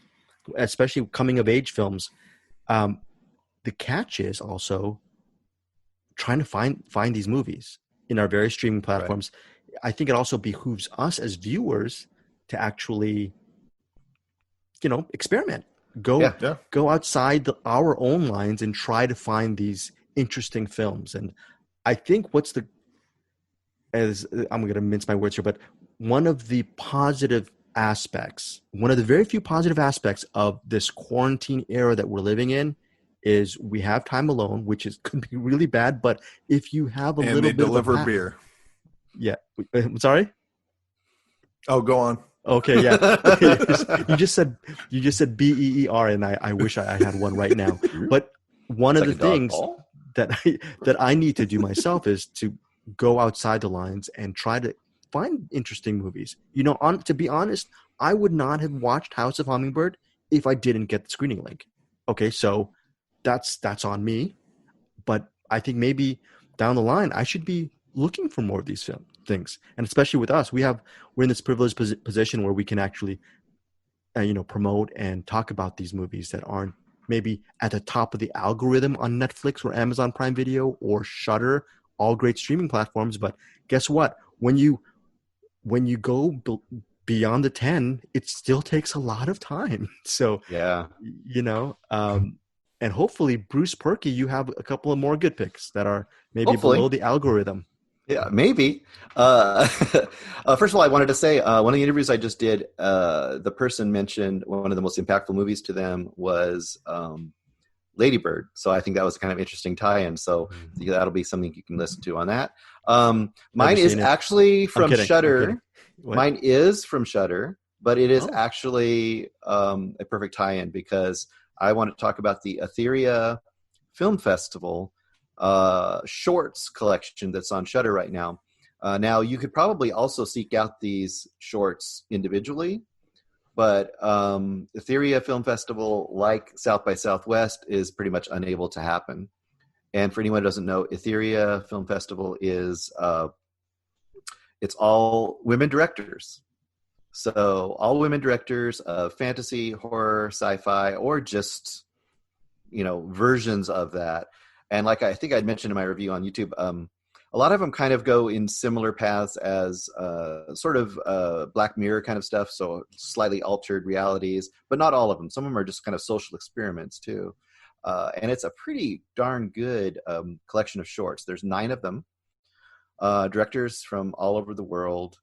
especially coming-of-age films. The catch is also trying to find these movies in our various streaming platforms. Right. I think it also behooves us as viewers to actually, experiment. Go outside our own lines and try to find these interesting films. And I think I'm going to mince my words here, but one of the very few positive aspects of this quarantine era that we're living in is we have time alone, which could be really bad. But if you have a little bit deliver beer. Yeah. I'm sorry? Oh, go on. Okay, yeah. You just said BEER, and I wish I had one right now. But one of the things, that I need to do myself is to go outside the lines and try to find interesting movies. To be honest, I would not have watched House of Hummingbird if I didn't get the screening link. Okay, so that's on me. But I think maybe down the line I should be looking for more of these things, and especially with us, we're in this privileged position where we can actually promote and talk about these movies that aren't maybe at the top of the algorithm on Netflix or Amazon Prime Video or Shudder, all great streaming platforms. But guess what? When you go beyond the 10, it still takes a lot of time. So yeah, and hopefully, Bruce Purkey, you have a couple of more good picks that are maybe hopefully below the algorithm. Yeah, maybe. First of all, I wanted to say one of the interviews I just did, the person mentioned one of the most impactful movies to them was Lady Bird. So I think that was kind of interesting tie-in. So that'll be something you can listen to on that. Mine is actually from Shudder. Mine is from Shudder, but it is actually a perfect tie-in because I want to talk about the Etheria Film Festival shorts collection that's on Shudder right now. Now you could probably also seek out these shorts individually, but Etheria Film Festival, like South by Southwest, is pretty much unable to happen. And for anyone who doesn't know, Etheria Film Festival is it's all women directors. So all women directors of fantasy, horror, sci-fi, or just versions of that. And like I think I'd mentioned in my review on YouTube, a lot of them kind of go in similar paths as sort of Black Mirror kind of stuff, so slightly altered realities, but not all of them. Some of them are just kind of social experiments too. And it's a pretty darn good collection of shorts. There's 9 of them, directors from all over the world.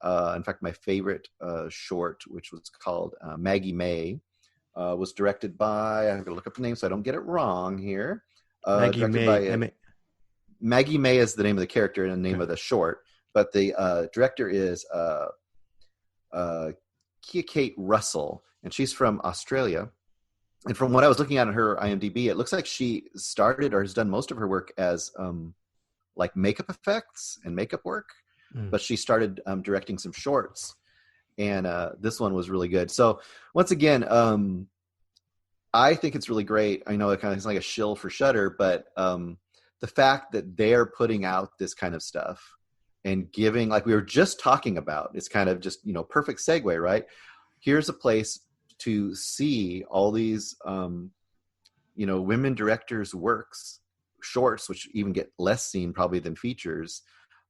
In fact, my favorite short, which was called Maggie May, was directed by, I'm going to look up the name so I don't get it wrong here. Maggie May. Maggie May is the name of the character and the name of the short, but the director is Kia Kate Russell, and she's from Australia. And from what I was looking at on her IMDb, it looks like she started or has done most of her work as like makeup effects and makeup work, but she started directing some shorts, and this one was really good. So once again, I think it's really great. I know it kind of is like a shill for Shudder, but the fact that they're putting out this kind of stuff and giving, like we were just talking about, it's kind of just, perfect segue, right? Here's a place to see all these, women directors' works, shorts, which even get less seen probably than features,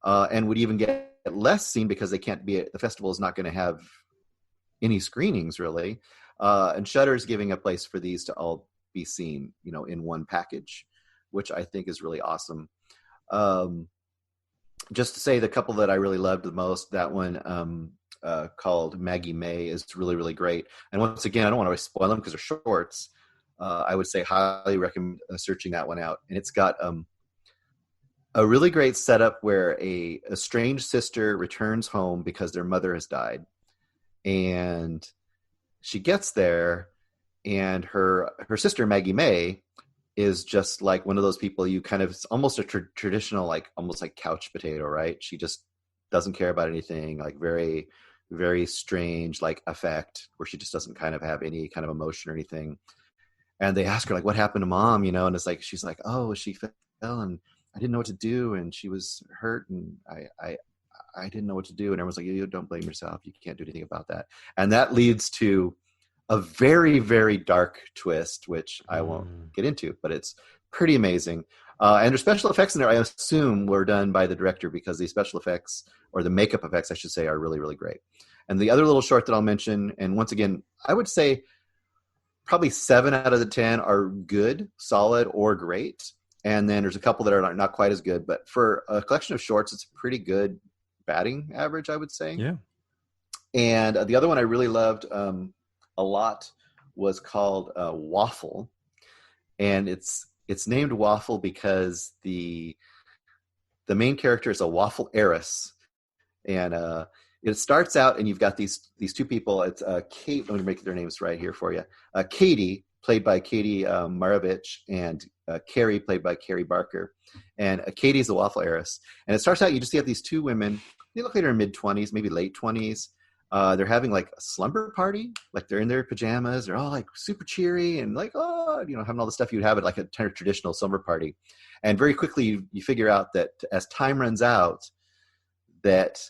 and would even get less seen because they can't be, the festival is not going to have any screenings really. And Shudder is giving a place for these to all be seen, in one package, which I think is really awesome. Just to say the couple that I really loved the most, that one called Maggie May is really, really great. And once again, I don't want to spoil them because they're shorts. I would say highly recommend searching that one out. And it's got a really great setup where a estranged sister returns home because their mother has died. And she gets there, and her sister, Maggie May, is just like one of those people you kind of, almost a traditional, like almost like couch potato, right? She just doesn't care about anything, like very, very strange, like affect, where she just doesn't kind of have any kind of emotion or anything. And they ask her, like, what happened to mom, and it's like, she's like, oh, she fell and I didn't know what to do, and she was hurt, and I didn't know what to do. And everyone's like, you don't blame yourself. You can't do anything about that. And that leads to a very, very dark twist, which I won't get into, but it's pretty amazing. And there's special effects in there, I assume, were done by the director, because the special effects, or the makeup effects, I should say, are really, really great. And the other little short that I'll mention, and once again, I would say probably 7 out of the 10 are good, solid, or great. And then there's a couple that are not quite as good. But for a collection of shorts, it's a pretty good batting average, I would say. Yeah. And the other one I really loved a lot was called Waffle. And it's named Waffle because the main character is a waffle heiress. And it starts out, and you've got these 2 people. It's Kate. Let me make their names right here for you. Katie, played by Katie Maravich, and Carrie, played by Carrie Barker. And Katie's the waffle heiress. And it starts out, you just have these two women. They look like they're in mid-20s, maybe late 20s. They're having like a slumber party. Like they're in their pajamas. They're all like super cheery and like, oh, you know, having all the stuff you'd have at like a traditional slumber party. And very quickly you figure out that as time runs out, that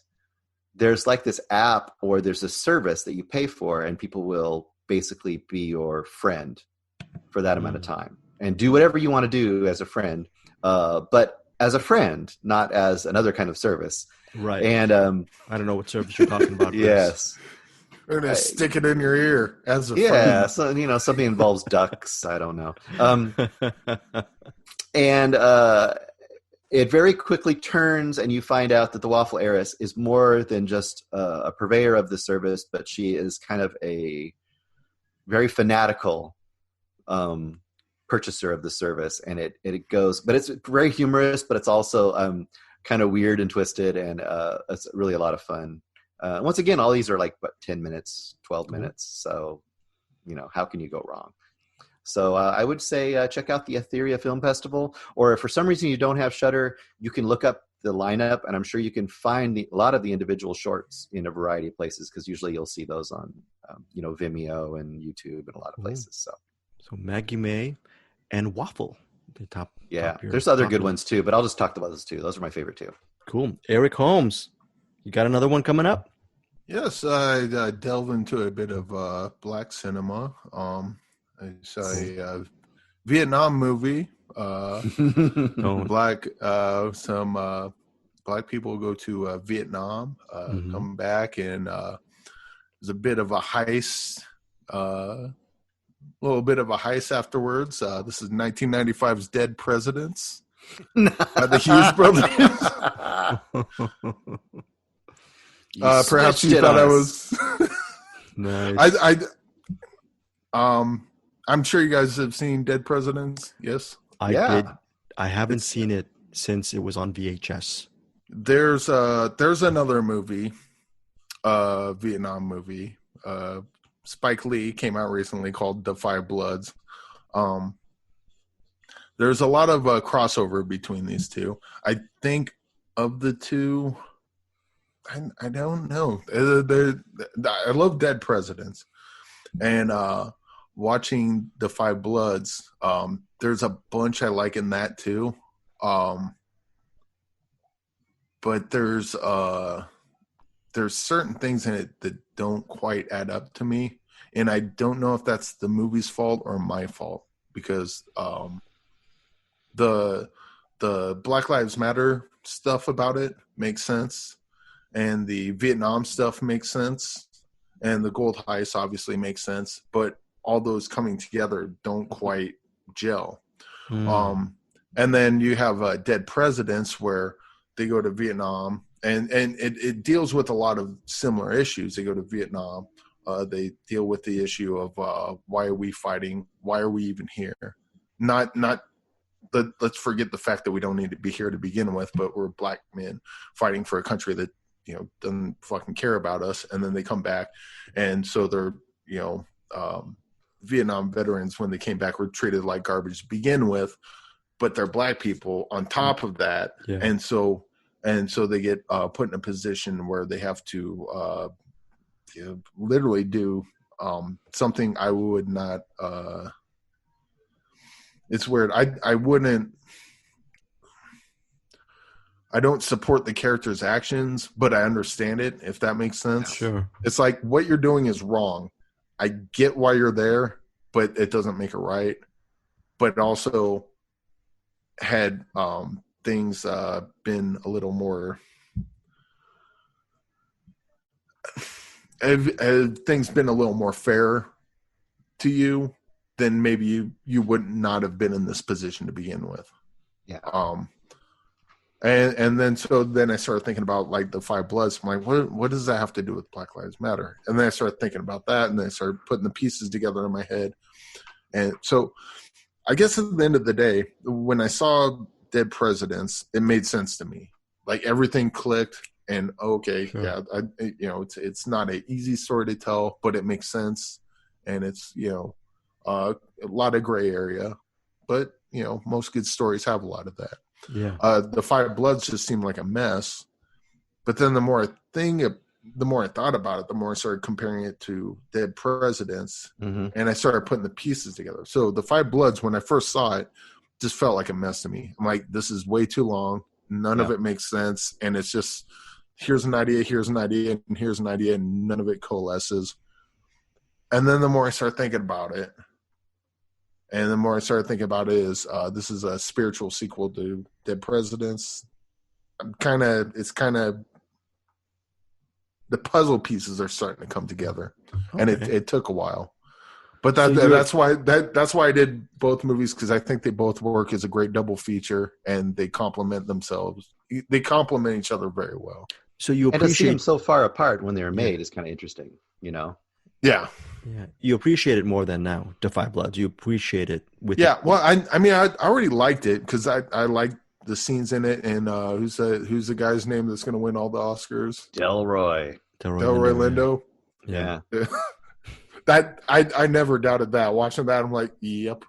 there's like this app or there's a service that you pay for, and people will basically be your friend for that amount of time and do whatever you want to do as a friend, but as a friend, not as another kind of service. Right. And I don't know what service you're talking about. Yes. We're going to stick it in your ear as a friend. Yeah. So, you know, something involves ducks. I don't know. And it very quickly turns, and you find out that the waffle heiress is more than just a purveyor of the service, but she is kind of a very fanatical purchaser of the service. And it goes, but it's very humorous, but it's also kind of weird and twisted, and it's really a lot of fun. Once again, all these are like 10 minutes, 12 minutes. So, you know, how can you go wrong? So I would say check out the Etheria Film Festival, or if for some reason you don't have Shudder, you can look up the lineup, and I'm sure you can find a lot of the individual shorts in a variety of places, because usually you'll see those on, you know, Vimeo and YouTube and a lot of places. So Maggie May and Waffle, the top. Yeah, top there's other good ones too, but I'll just talk about those two. Those are my favorite two. Cool. Eric Holmes, you got another one coming up? Yes, I delve into a bit of black cinema. It's a Vietnam movie. Some black people go to Vietnam, come back, and there's a bit of a heist. Little bit of a heist afterwards. This is 1995's Dead Presidents by the Hughes brothers. Perhaps you thought I was. Nice. I'm sure you guys have seen Dead Presidents. Yes, I did. I haven't seen it since it was on VHS. There's another movie, Vietnam movie. Spike Lee came out recently called The Five Bloods. There's a lot of crossover between these two. I think of the two, I don't know. I love Dead Presidents, and watching The Five Bloods, there's a bunch I like in that too. But there's certain things in it that don't quite add up to me, and I don't know if that's the movie's fault or my fault, because the Black Lives Matter stuff about it makes sense, and the Vietnam stuff makes sense, and the gold heist obviously makes sense, but all those coming together don't quite gel. And then you have Dead Presidents, where they go to Vietnam, and it deals with a lot of similar issues. They go to Vietnam. They deal with the issue of why are we fighting? Why are we even here? Let's forget the fact that we don't need to be here to begin with, but we're black men fighting for a country that, you know, doesn't fucking care about us. And then they come back, and so they're, you know, Vietnam veterans, when they came back, were treated like garbage to begin with, but they're black people on top of that. Yeah. And so they get put in a position where they have to literally do something I would not. It's weird. I don't support the character's actions, but I understand it, if that makes sense. Sure. It's like, what you're doing is wrong. I get why you're there, but it doesn't make it right. But also, had things been a little more, had things been a little more fair to you, then maybe you would not have been in this position to begin with. Yeah. And then I started thinking about like the Five Bloods. I'm like, what does that have to do with Black Lives Matter? And then I started thinking about that, and then I started putting the pieces together in my head. And so I guess at the end of the day, when I saw Dead Presidents, it made sense to me. Like, everything clicked, and okay, sure. Yeah, it's not an easy story to tell, but it makes sense, and it's, you know, A lot of gray area, but most good stories have a lot of that. Yeah. The Five Bloods just seemed like a mess, but then the more I thought about it, the more I started comparing it to Dead Presidents, and I started putting the pieces together. So the Five Bloods, when I first saw it, just felt like a mess to me. I'm like, this is way too long. None of it makes sense, and it's just here's an idea, and here's an idea, and none of it coalesces. And then the more I start thinking about it, is this is a spiritual sequel to Dead Presidents. It's kind of the puzzle pieces are starting to come together, and it took a while. But that's why I did both movies, because I think they both work as a great double feature, and they complement themselves. They complement each other very well. So you appreciate, and to see them so far apart when they were made is kind of interesting, Yeah. Yeah, you appreciate it more than now. The Five Bloods, you appreciate it with. Yeah, well, I mean, I already liked it because I liked the scenes in it, and who's the guy's name that's going to win all the Oscars? Delroy Lindo. Yeah. That I never doubted that. Watching that, I'm like, yep,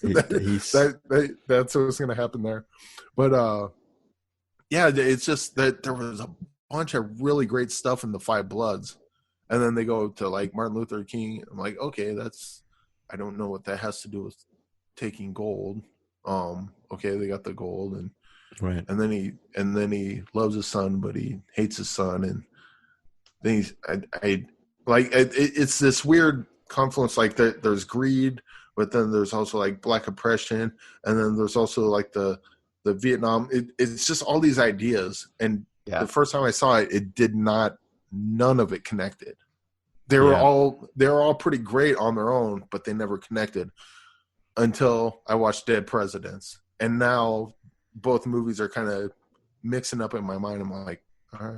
that's what's going to happen there. But yeah, it's just that there was a bunch of really great stuff in the Five Bloods, and then they go to like Martin Luther King. I'm like, okay, I don't know what that has to do with taking gold. Okay, they got the gold, and right, and then he loves his son, but he hates his son, and then it's this weird confluence. Like there's greed, but then there's also like black oppression, and then there's also like the Vietnam. It's just all these ideas, and the first time I saw it, none of it connected. They were all pretty great on their own, but they never connected until I watched Dead Presidents. And now both movies are kind of mixing up in my mind. I'm like, all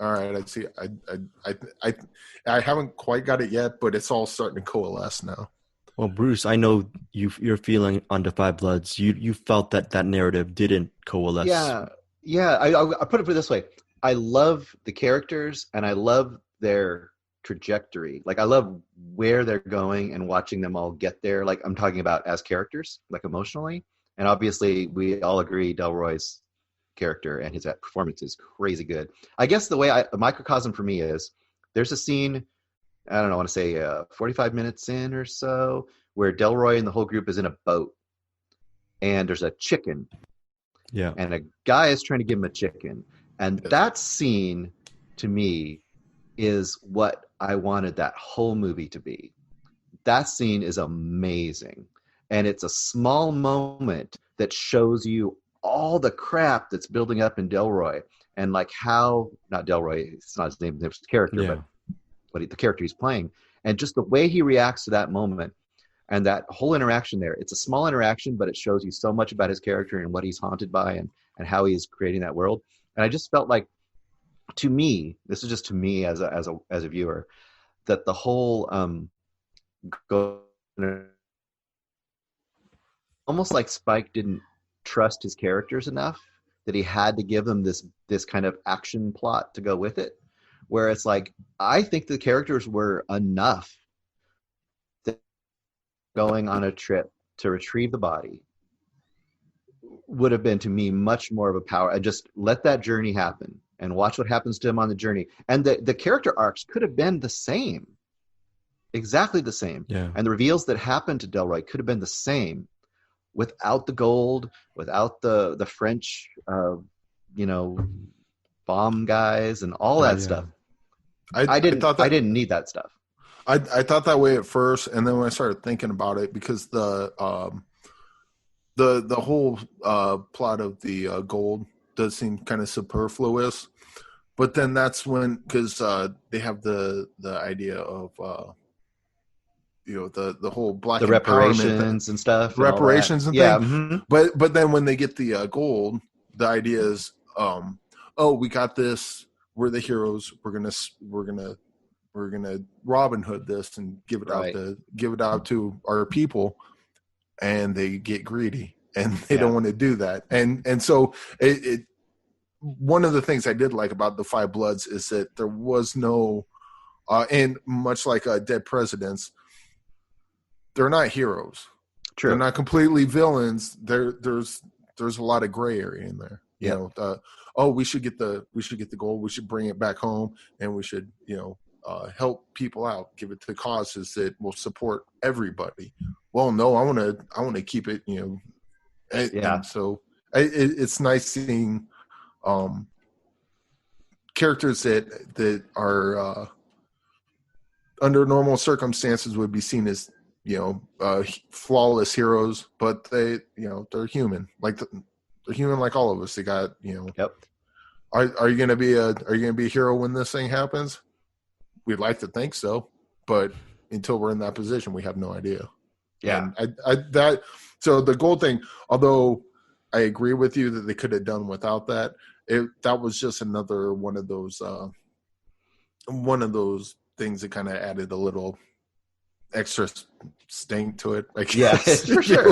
right, I see. I haven't quite got it yet, but it's all starting to coalesce now. Well, Bruce, I know you're feeling on the Five Bloods. You felt that narrative didn't coalesce. Yeah. I put it this way. I love the characters, and I love their trajectory. Like, I love where they're going and watching them all get there. Like, I'm talking about as characters, like emotionally. And obviously, we all agree Delroy's character and his performance is crazy good. I guess the way a microcosm for me is there's a scene, I don't know, I want to say 45 minutes in or so, where Delroy and the whole group is in a boat, and there's a chicken. Yeah. And a guy is trying to give him a chicken. And that scene, to me, is what I wanted that whole movie to be. That scene is amazing. And it's a small moment that shows you all the crap that's building up in Delroy, and like how, not Delroy, it's not his name, it's his character, but the character he's playing, and just the way he reacts to that moment and that whole interaction there. It's a small interaction, but it shows you so much about his character and what he's haunted by, and how he's creating that world. And I just felt like, to me, this is just to me as a viewer, that the whole almost like Spike didn't trust his characters enough, that he had to give them this kind of action plot to go with it, where it's like, I think the characters were enough that going on a trip to retrieve the body would have been, to me, much more of a power. And just let that journey happen and watch what happens to him on the journey. And the character arcs could have been the same, exactly the same. Yeah. And the reveals that happened to Delroy could have been the same without the gold, without the French, bomb guys and all that stuff. I didn't need that stuff. I thought that way at first, and then when I started thinking about it, because the whole plot of the gold does seem kind of superfluous, but then that's when, because they have the idea of the whole black the reparations and stuff, reparations and things. Yeah. Mm-hmm. But then when they get the gold, the idea is, we got this. We're the heroes. We're gonna Robin Hood this and give it out to our people, and they get greedy and they don't want to do that. And so it one of the things I did like about the Five Bloods is that there was no, and much like Dead Presidents, they're not heroes. True. They're not completely villains. There's a lot of gray area in there. You know, we should get the gold. We should bring it back home, and we should, help people out, give it to causes that will support everybody. Well, no, I want to keep it, and so it's nice seeing characters that are under normal circumstances would be seen as flawless heroes, but they're human, they're human like all of us. They got Are you gonna be a hero when this thing happens? We'd like to think so, but until we're in that position, we have no idea. Yeah. And so the gold thing, although I agree with you that they could have done without that, that was just another one of those things that kind of added a little extra stink to it, I guess. Yes, for sure.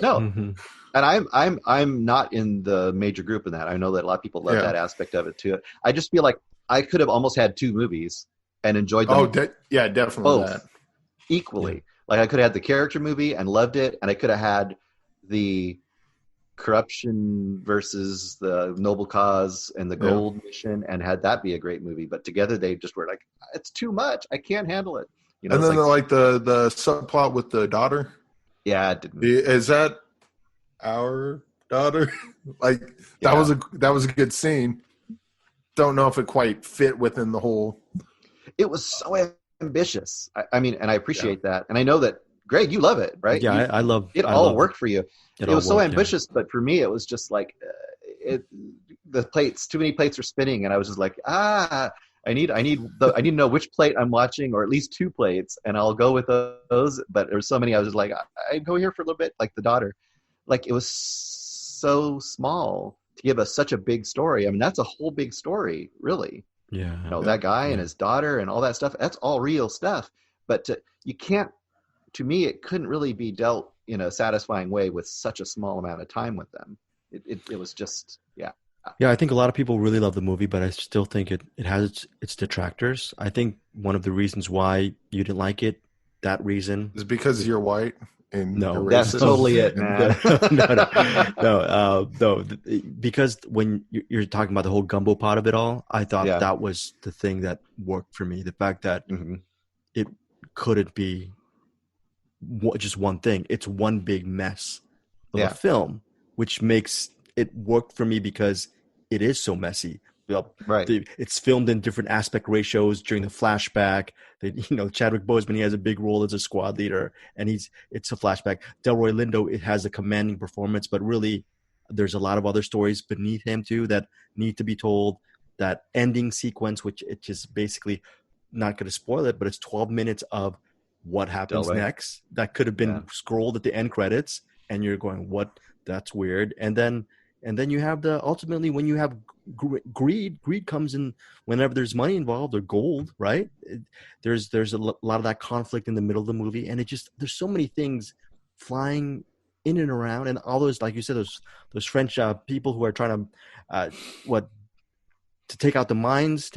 No. Mm-hmm. And I'm not in the major group in that. I know that a lot of people love that aspect of it too. I just feel like I could have almost had two movies and enjoyed them. Definitely both equally. Yeah. Like I could have had the character movie and loved it, and I could have had the corruption versus the noble cause and the gold mission and had that be a great movie. But together they just were like, it's too much. I can't handle it. And then the subplot with the daughter. Yeah, it didn't. Is that our daughter? That was a good scene. Don't know if it quite fit within the whole. It was so ambitious. I mean, and I appreciate that. And I know that, Greg, you love it, right? Yeah, I love it. All worked for you. It was so ambitious, but for me, it was just like too many plates are spinning, and I was just like, I need to know which plate I'm watching, or at least two plates, and I'll go with those. But there's so many, I was just like, I go here for a little bit, like the daughter. Like it was so small to give us such a big story. I mean, that's a whole big story, really. Yeah. That guy and his daughter and all that stuff, that's all real stuff. But to me, it couldn't really be dealt in a satisfying way with such a small amount of time with them. It was just, Yeah, I think a lot of people really love the movie, but I still think it has its detractors. I think one of the reasons why you didn't like it, that reason is because you're white. No, that's totally it, man. No, because when you're talking about the whole gumbo pot of it all, I thought that was the thing that worked for me. The fact that it couldn't be just one thing. It's one big mess of a film, which makes it work for me because it is so messy. Right. It's filmed in different aspect ratios during the flashback. Chadwick Boseman, he has a big role as a squad leader, and it's a flashback. Delroy Lindo, it has a commanding performance, but really there's a lot of other stories beneath him too that need to be told. That ending sequence, which it just basically, not going to spoil it, but it's 12 minutes of what happens next. That could have been scrolled at the end credits, and you're going, what? That's weird. And then you have ultimately when you have greed comes in whenever there's money involved or gold, right? There's a lot of that conflict in the middle of the movie, and there's so many things flying in and around, and all those, like you said, those French people who are trying to take out the mines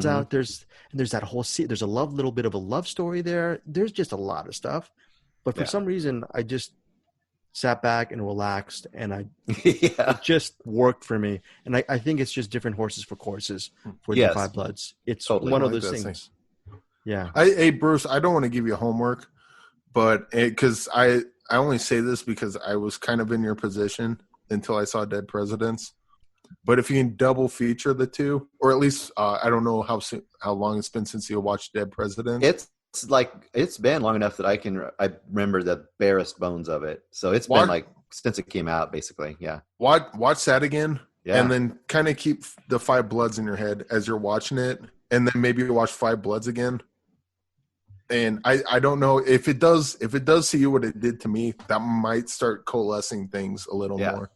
out. There's that whole scene. There's a little bit of a love story there. There's just a lot of stuff, but for some reason I just sat back and relaxed, and it just worked for me. And I think it's just different horses for courses for the Five Bloods. It's one of those things. Yeah. Hey, Bruce, I don't want to give you homework, but because I only say this because I was kind of in your position until I saw Dead Presidents. But if you can double feature the two, or at least I don't know how long it's been since you watched Dead Presidents. It's been long enough that I remember the barest bones of it. So it's been since it came out, basically. Yeah. Watch that again, and then kind of keep the Five Bloods in your head as you're watching it, and then maybe watch Five Bloods again. And I don't know if it does to you what it did to me, that might start coalescing things a little more.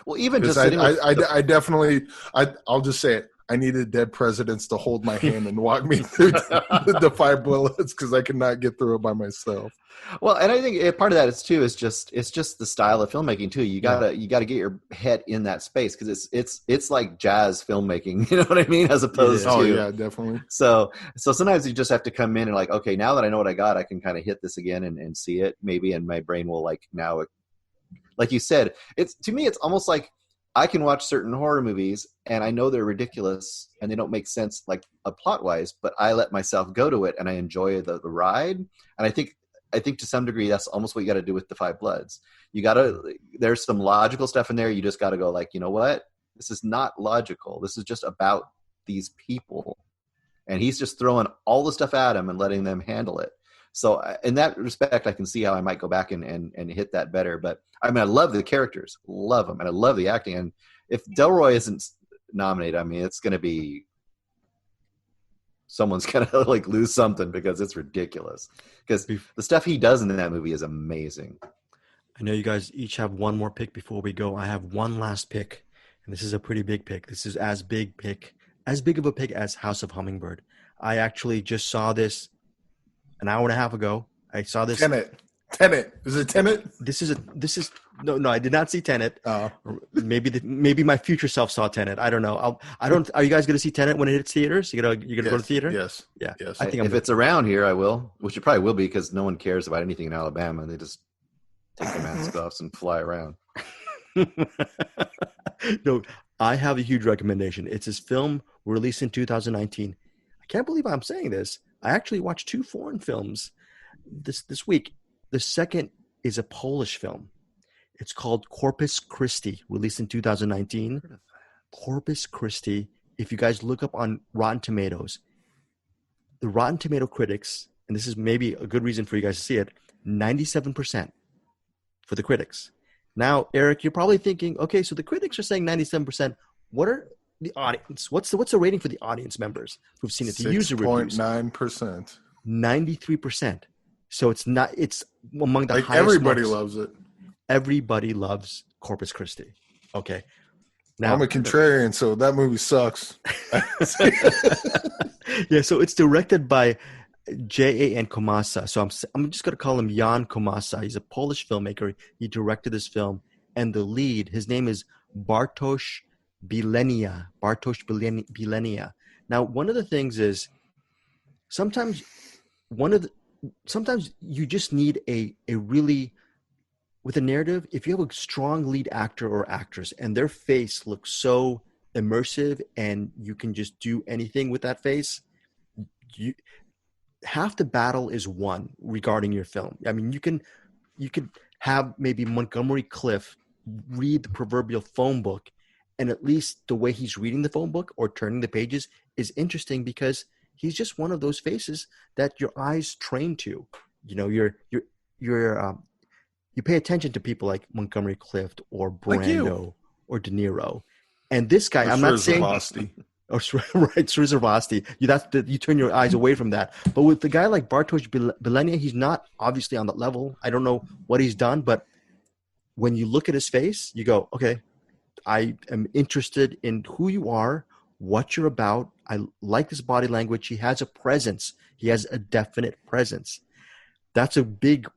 Well, even just I definitely I'll just say it. I needed dead presidents to hold my hand and walk me through the 5 bullets because I could not get through it by myself. Well, and I think part of that is just the style of filmmaking too. You gotta get your head in that space because it's like jazz filmmaking. You know what I mean? As opposed to yeah, definitely. So sometimes you just have to come in and like, okay, now that I know what I got, I can kind of hit this again and see it maybe, and my brain will like now, like you said, to me it's almost like I can watch certain horror movies and I know they're ridiculous and they don't make sense like plot wise, but I let myself go to it and I enjoy the ride. And I think to some degree that's almost what you got to do with the Five Bloods. There's some logical stuff in there. You just got to go like, you know what? This is not logical. This is just about these people. And he's just throwing all the stuff at them and letting them handle it. So in that respect, I can see how I might go back and hit that better. But I mean, I love the characters, love them, and I love the acting. And if Delroy isn't nominated, I mean, it's going to be someone's going to like lose something because it's ridiculous. Because the stuff he does in that movie is amazing. I know you guys each have one more pick before we go. I have one last pick, and this is a pretty big pick. This is as big of a pick as House of Hummingbird. I actually just saw this an hour and a half ago. I saw this. Tenet. Is it Tenet? This is no. I did not see Tenet. Maybe my future self saw Tenet. I don't know. Are you guys going to see Tenet when it hits theaters? You're gonna go to theater? Yes. Yeah. Yes. I think if it's around here, I will. Which it probably will be because no one cares about anything in Alabama. They just take their masks off and fly around. No, I have a huge recommendation. It's this film released in 2019. I can't believe I'm saying this. I actually watched 2 foreign films this week. The second is a Polish film. It's called Corpus Christi, released in 2019. Corpus Christi. If you guys look up on Rotten Tomatoes, the Rotten Tomato critics, and this is maybe a good reason for you guys to see it, 97% for the critics. Now, Eric, you're probably thinking, okay, so the critics are saying 97%. What are the audience? What's the rating for the audience members who've seen it? The user reviews. 6.9%. 93%. So it's among the like highest. Everybody marks. loves it. Everybody loves Corpus Christi. Okay. Now I'm a contrarian, so that movie sucks. Yeah, so it's directed by Jan Komasa. So I'm just going to call him Jan Komasa. He's a Polish filmmaker. He directed this film, and the lead, his name is Bartosz Bilenia. Now, one of the things is sometimes you just need a really, with a narrative, if you have a strong lead actor or actress and their face looks so immersive and you can just do anything with that face, half the battle is won regarding your film. I mean, you can have maybe Montgomery Clift read the proverbial phone book, and at least the way he's reading the phone book or turning the pages is interesting because he's just one of those faces that your eyes train to. You know, you pay attention to people like Montgomery Clift or Brando or De Niro, and this guy. I'm not saying. Oh, right, Srisavasdi. You turn your eyes away from that. But with the guy like Bartosz Bilenia, he's not obviously on that level. I don't know what he's done, but when you look at his face, you go, okay, I am interested in who you are, what you're about. I like this body language. He has a presence. He has a definite presence. That's a big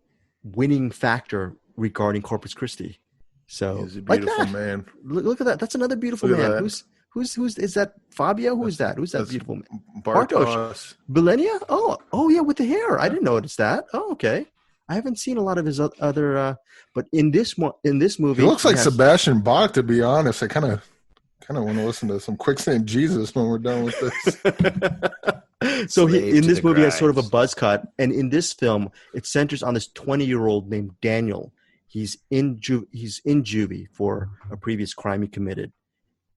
winning factor regarding Corpus Christi. So he's a beautiful man. Look at that. That's another beautiful man. Who's is that? Fabio? Who's that? Who's that beautiful man? Bartosz Bilenia? Oh yeah, with the hair. I didn't notice that. Oh, okay. I haven't seen a lot of his other but in this movie he looks like Sebastian Bach, to be honest. I kind of want to listen to some Quicksand Jesus when we're done with this. So in this movie has sort of a buzz cut, and in this film it centers on this 20-year-old named Daniel. He's in juvie for a previous crime he committed.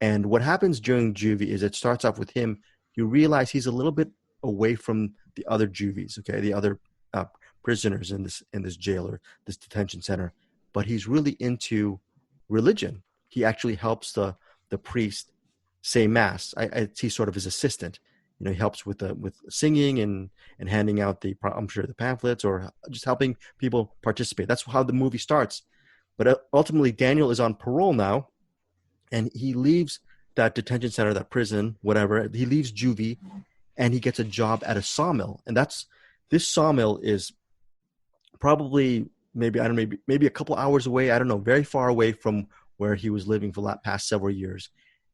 And what happens during juvie is it starts off with him. You realize he's a little bit away from the other juvies, okay, the other prisoners in this jail or this detention center. But he's really into religion. He actually helps the priest say mass. He's sort of his assistant. You know, he helps with singing and handing out the pamphlets or just helping people participate. That's how the movie starts. But ultimately, Daniel is on parole now. And he leaves that detention center, that prison, whatever. He leaves juvie, and he gets a job at a sawmill. And this sawmill is probably maybe a couple hours away. I don't know, very far away from where he was living for the past several years.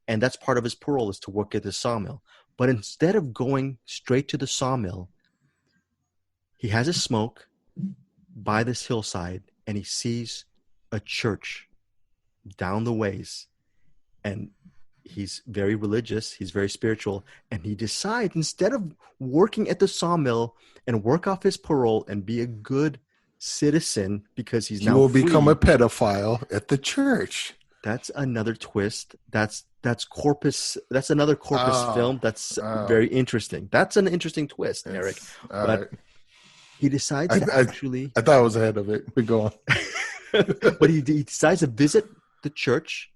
And that's part of his parole, is to work at the sawmill. But instead of going straight to the sawmill, he has a smoke by this hillside, and he sees a church down the ways. And he's very religious, he's very spiritual, and he decides, instead of working at the sawmill and work off his parole and be a good citizen because he's now will free, become a pedophile at the church. That's another twist. That's Corpus. That's another Corpus film. That's very interesting. That's an interesting twist, Eric. But he decides actually. I thought I was ahead of it. But go on. But he decides to visit the church,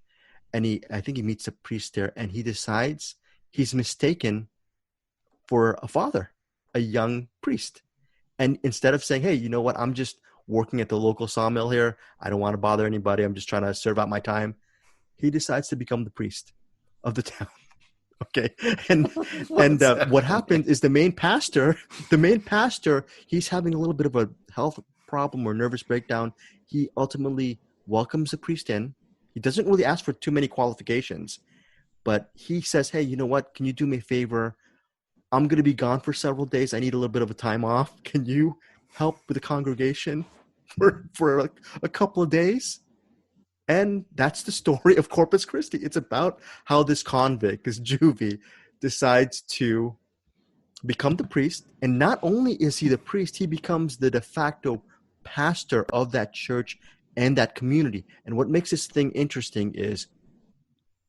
and I think he meets a priest there, and he decides he's mistaken for a father, a young priest. And instead of saying, hey, you know what, I'm just working at the local sawmill here, I don't want to bother anybody, I'm just trying to serve out my time, he decides to become the priest of the town. Okay. And what happened is the main pastor, he's having a little bit of a health problem or nervous breakdown. He ultimately welcomes the priest in. He doesn't really ask for too many qualifications, but he says, hey, you know what, can you do me a favor? I'm going to be gone for several days. I need a little bit of a time off. Can you help with the congregation for a couple of days? And that's the story of Corpus Christi. It's about how this convict, this juvie, decides to become the priest. And not only is he the priest, he becomes the de facto pastor of that church and that community. And what makes this thing interesting is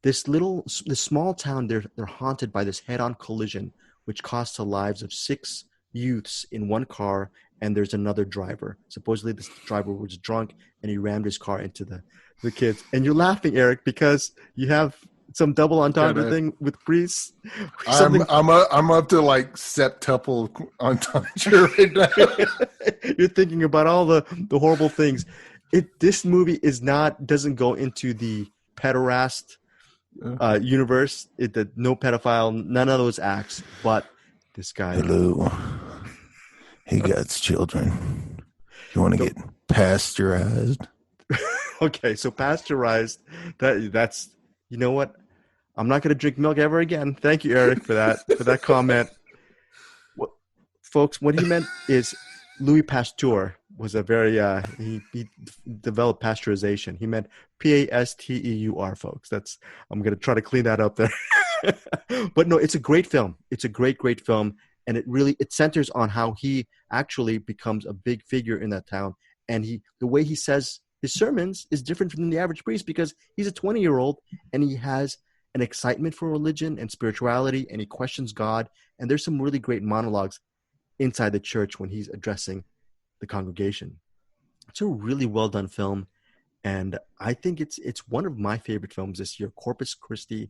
this small town, they're haunted by this head-on collision, which costs the lives of 6 youths in one car, and there's another driver. Supposedly this driver was drunk, and he rammed his car into the kids. And you're laughing, Eric, because you have some double entendre thing with priests. I'm up to like septuple entendre right now. You're thinking about all the horrible things. This movie doesn't go into the pederast universe. No pedophile, none of those acts. But this guy. Hello. He got children. You want to get pasteurized? Okay, so pasteurized. That's, you know what? I'm not going to drink milk ever again. Thank you, Eric, for that comment. Folks, what he meant is Louis Pasteur was a very he developed pasteurization. He meant Pasteur, folks. I'm going to try to clean that up there. But no, it's a great film. It's a great film, and it centers on how he actually becomes a big figure in that town, and the way he says his sermons is different from the average priest because he's a 20-year-old and he has an excitement for religion and spirituality, and he questions God. And there's some really great monologues inside the church when he's addressing the congregation. It's a really well done film, and I think it's one of my favorite films this year. Corpus Christi.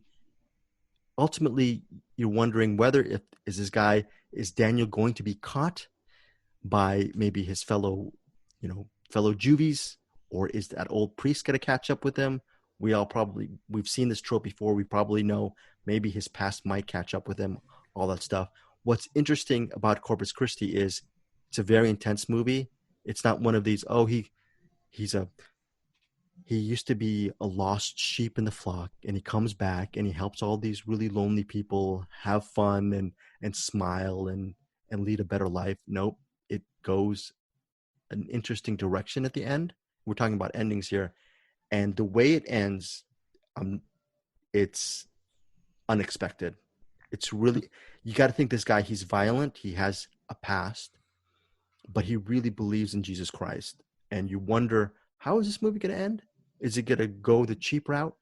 Ultimately, you're wondering whether is Daniel going to be caught by maybe his fellow juvies, or is that old priest going to catch up with him? We've seen this trope before. We probably know maybe his past might catch up with him, all that stuff. What's interesting about Corpus Christi is it's a very intense movie. It's not one of these, he used to be a lost sheep in the flock, and he comes back and he helps all these really lonely people have fun and smile and lead a better life. Nope. It goes an interesting direction at the end. We're talking about endings here. And the way it ends, it's unexpected. It's really, you got to think this guy, he's violent. He has a past, but he really believes in Jesus Christ. And you wonder, how is this movie going to end? Is it going to go the cheap route?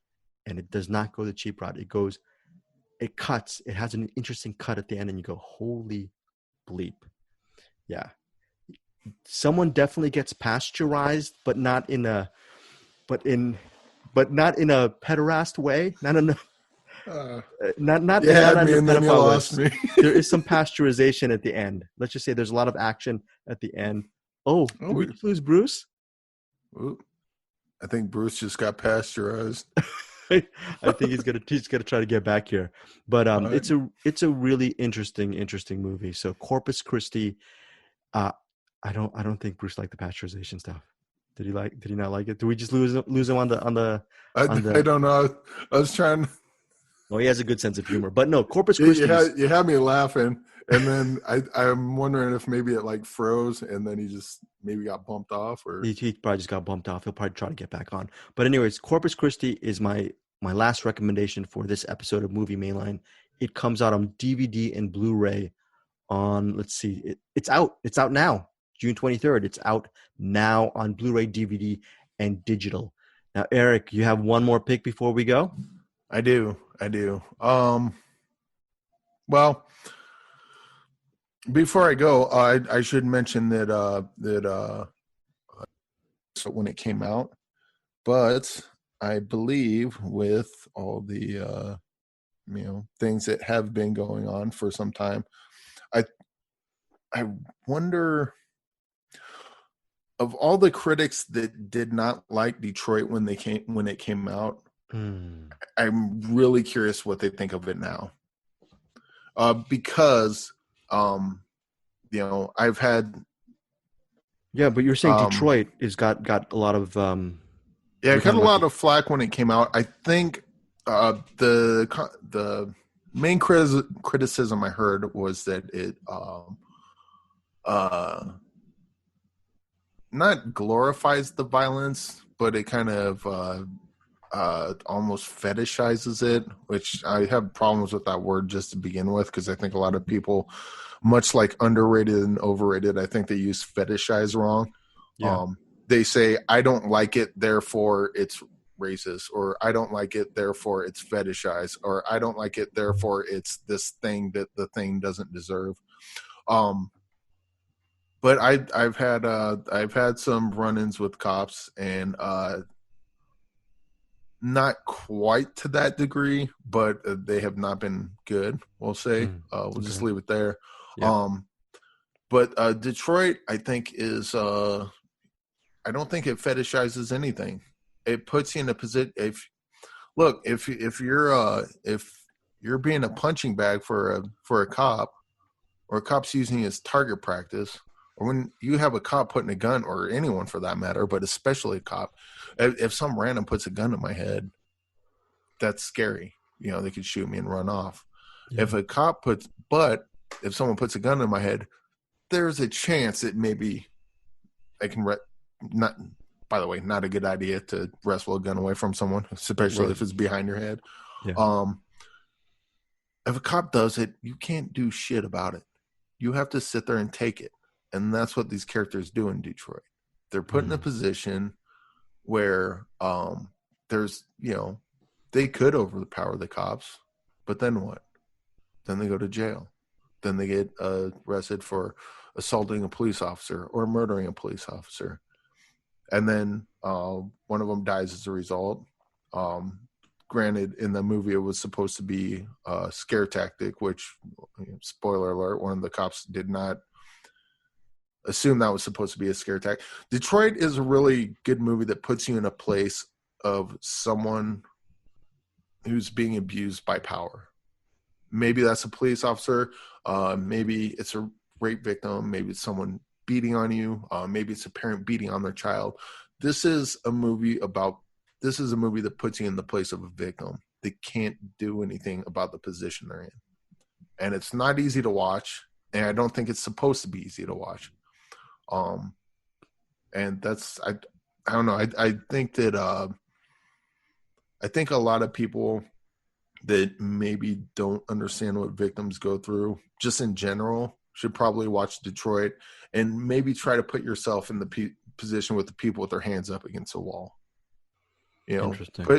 And it does not go the cheap route. It cuts. It has an interesting cut at the end, and you go, holy bleep. Yeah. Someone definitely gets pasteurized, but not in a pederast way. Not in a pedophile way. There is some pasteurization at the end. Let's just say there's a lot of action at the end. Oh, did we lose Bruce? I think Bruce just got pasteurized. I think he's gonna try to get back here. But Right. it's a really interesting movie. So Corpus Christi, uh, I don't think Bruce liked the pasteurization stuff. Did he not like it? Did we just lose him on I the? don't know. I was trying. Oh, he has a good sense of humor. But no, Corpus You, you Christi is. had you had me laughing, and then I'm wondering if maybe it like froze, and then he just maybe got bumped off, or He probably just got bumped off. He'll probably try to get back on. But anyways, Corpus Christi is my last recommendation for this episode of Movie Mainline. It comes out on DVD and Blu-ray on, let's see, it's out. It's out now, June 23rd. It's out now on Blu-ray, DVD, and digital. Now, Eric, you have one more pick before we go? I do. Well, before I go, I should mention that when it came out, but I believe with all the things that have been going on for some time, I wonder, of all the critics that did not like Detroit when it came out, I'm really curious what they think of it now. Because I've had. Yeah, but you're saying Detroit has got a lot of. Yeah, it got a lot of flack when it came out. I think the main criticism I heard was that it not glorifies the violence, but it kind of almost fetishizes it, which I have problems with that word just to begin with, because I think a lot of people, much like underrated and overrated, I think they use fetishize wrong. Yeah. They say, I don't like it, therefore it's racist, or I don't like it, therefore it's fetishized, or I don't like it, therefore it's this thing that the thing doesn't deserve. But I've had some run-ins with cops, and not quite to that degree, but they have not been good, we'll say. We'll just leave it there. Yeah. But Detroit, I think, is I don't think it fetishizes anything. It puts you in a position. If you're being a punching bag for a cop, or a cop's using it as target practice, or when you have a cop putting a gun, or anyone for that matter, but especially a cop, if some random puts a gun in my head, that's scary. They could shoot me and run off. Yeah. If someone puts a gun in my head, there's a chance that maybe I can not. By the way, not a good idea to wrestle a gun away from someone, especially if it's behind your head. Yeah. If a cop does it, you can't do shit about it. You have to sit there and take it. And that's what these characters do in Detroit. They're put in a position where there's, they could overpower the cops, but then what? Then they go to jail. Then they get arrested for assaulting a police officer or murdering a police officer. And then one of them dies as a result. Granted, in the movie, it was supposed to be a scare tactic, which, spoiler alert, one of the cops did not assume that was supposed to be a scare tactic. Detroit is a really good movie that puts you in a place of someone who's being abused by power. Maybe that's a police officer. Maybe it's a rape victim. Maybe it's someone beating on you. Maybe it's a parent beating on their child. This is a movie that puts you in the place of a victim. They can't do anything about the position they're in. And it's not easy to watch. And I don't think it's supposed to be easy to watch. And that's, I don't know. I think that, I think a lot of people that maybe don't understand what victims go through, just in general, should probably watch Detroit and maybe try to put yourself in the position with the people with their hands up against a wall. Interesting. Stare